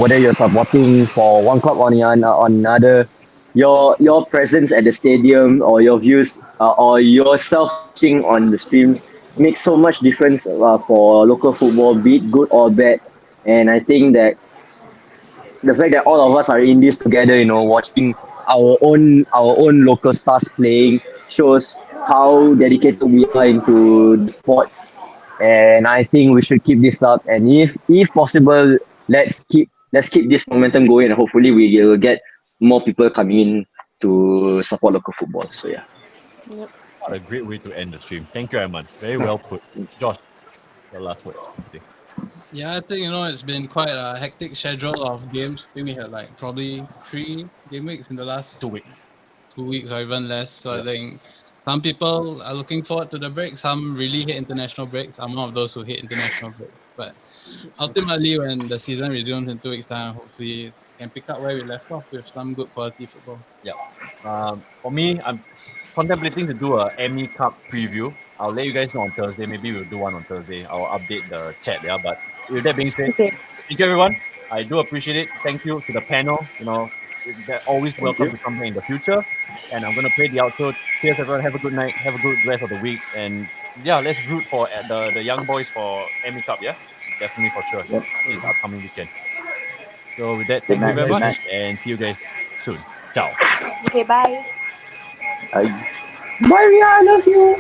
Whether you're supporting for one club or another, your presence at the stadium or your views or yourself watching on the streams makes so much difference for local football, be it good or bad. And I think that the fact that all of us are in this together, watching our own local stars playing shows how dedicated we are into the sport. And I think we should keep this up. And if possible, let's keep this momentum going. And hopefully we will get more people coming in to support local football. So yeah. Yep. What a great way to end the stream. Thank you, Ayman. Very well put. Josh, your last words. Okay. Yeah, I think it's been quite a hectic schedule of games. I think we had like probably 3 game weeks in the last 2 weeks. 2 weeks or even less. So Yeah. I think some people are looking forward to the break. Some really hate international breaks. I'm one of those who hate international breaks. But ultimately, when the season resumes in 2 weeks' time, hopefully we can pick up where we left off with some good quality football. Yeah. For me, I'm contemplating to do a Emmy Cup preview. I'll let you guys know on Thursday. Maybe we'll do one on Thursday. I'll update the chat. Yeah. But with that being said, Okay. thank you everyone. I do appreciate it. Thank you to the panel. They're always welcome to come here in the future. And I'm gonna play the outro. Cheers, everyone. Have a good night. Have a good rest of the week. And yeah, let's root for the young boys for Emmy Cup. Yeah, definitely for sure. Yep. This upcoming weekend. So with that, Good thank you night, very good much, night. and see you guys soon. Ciao. Okay, bye. Bye, I love you.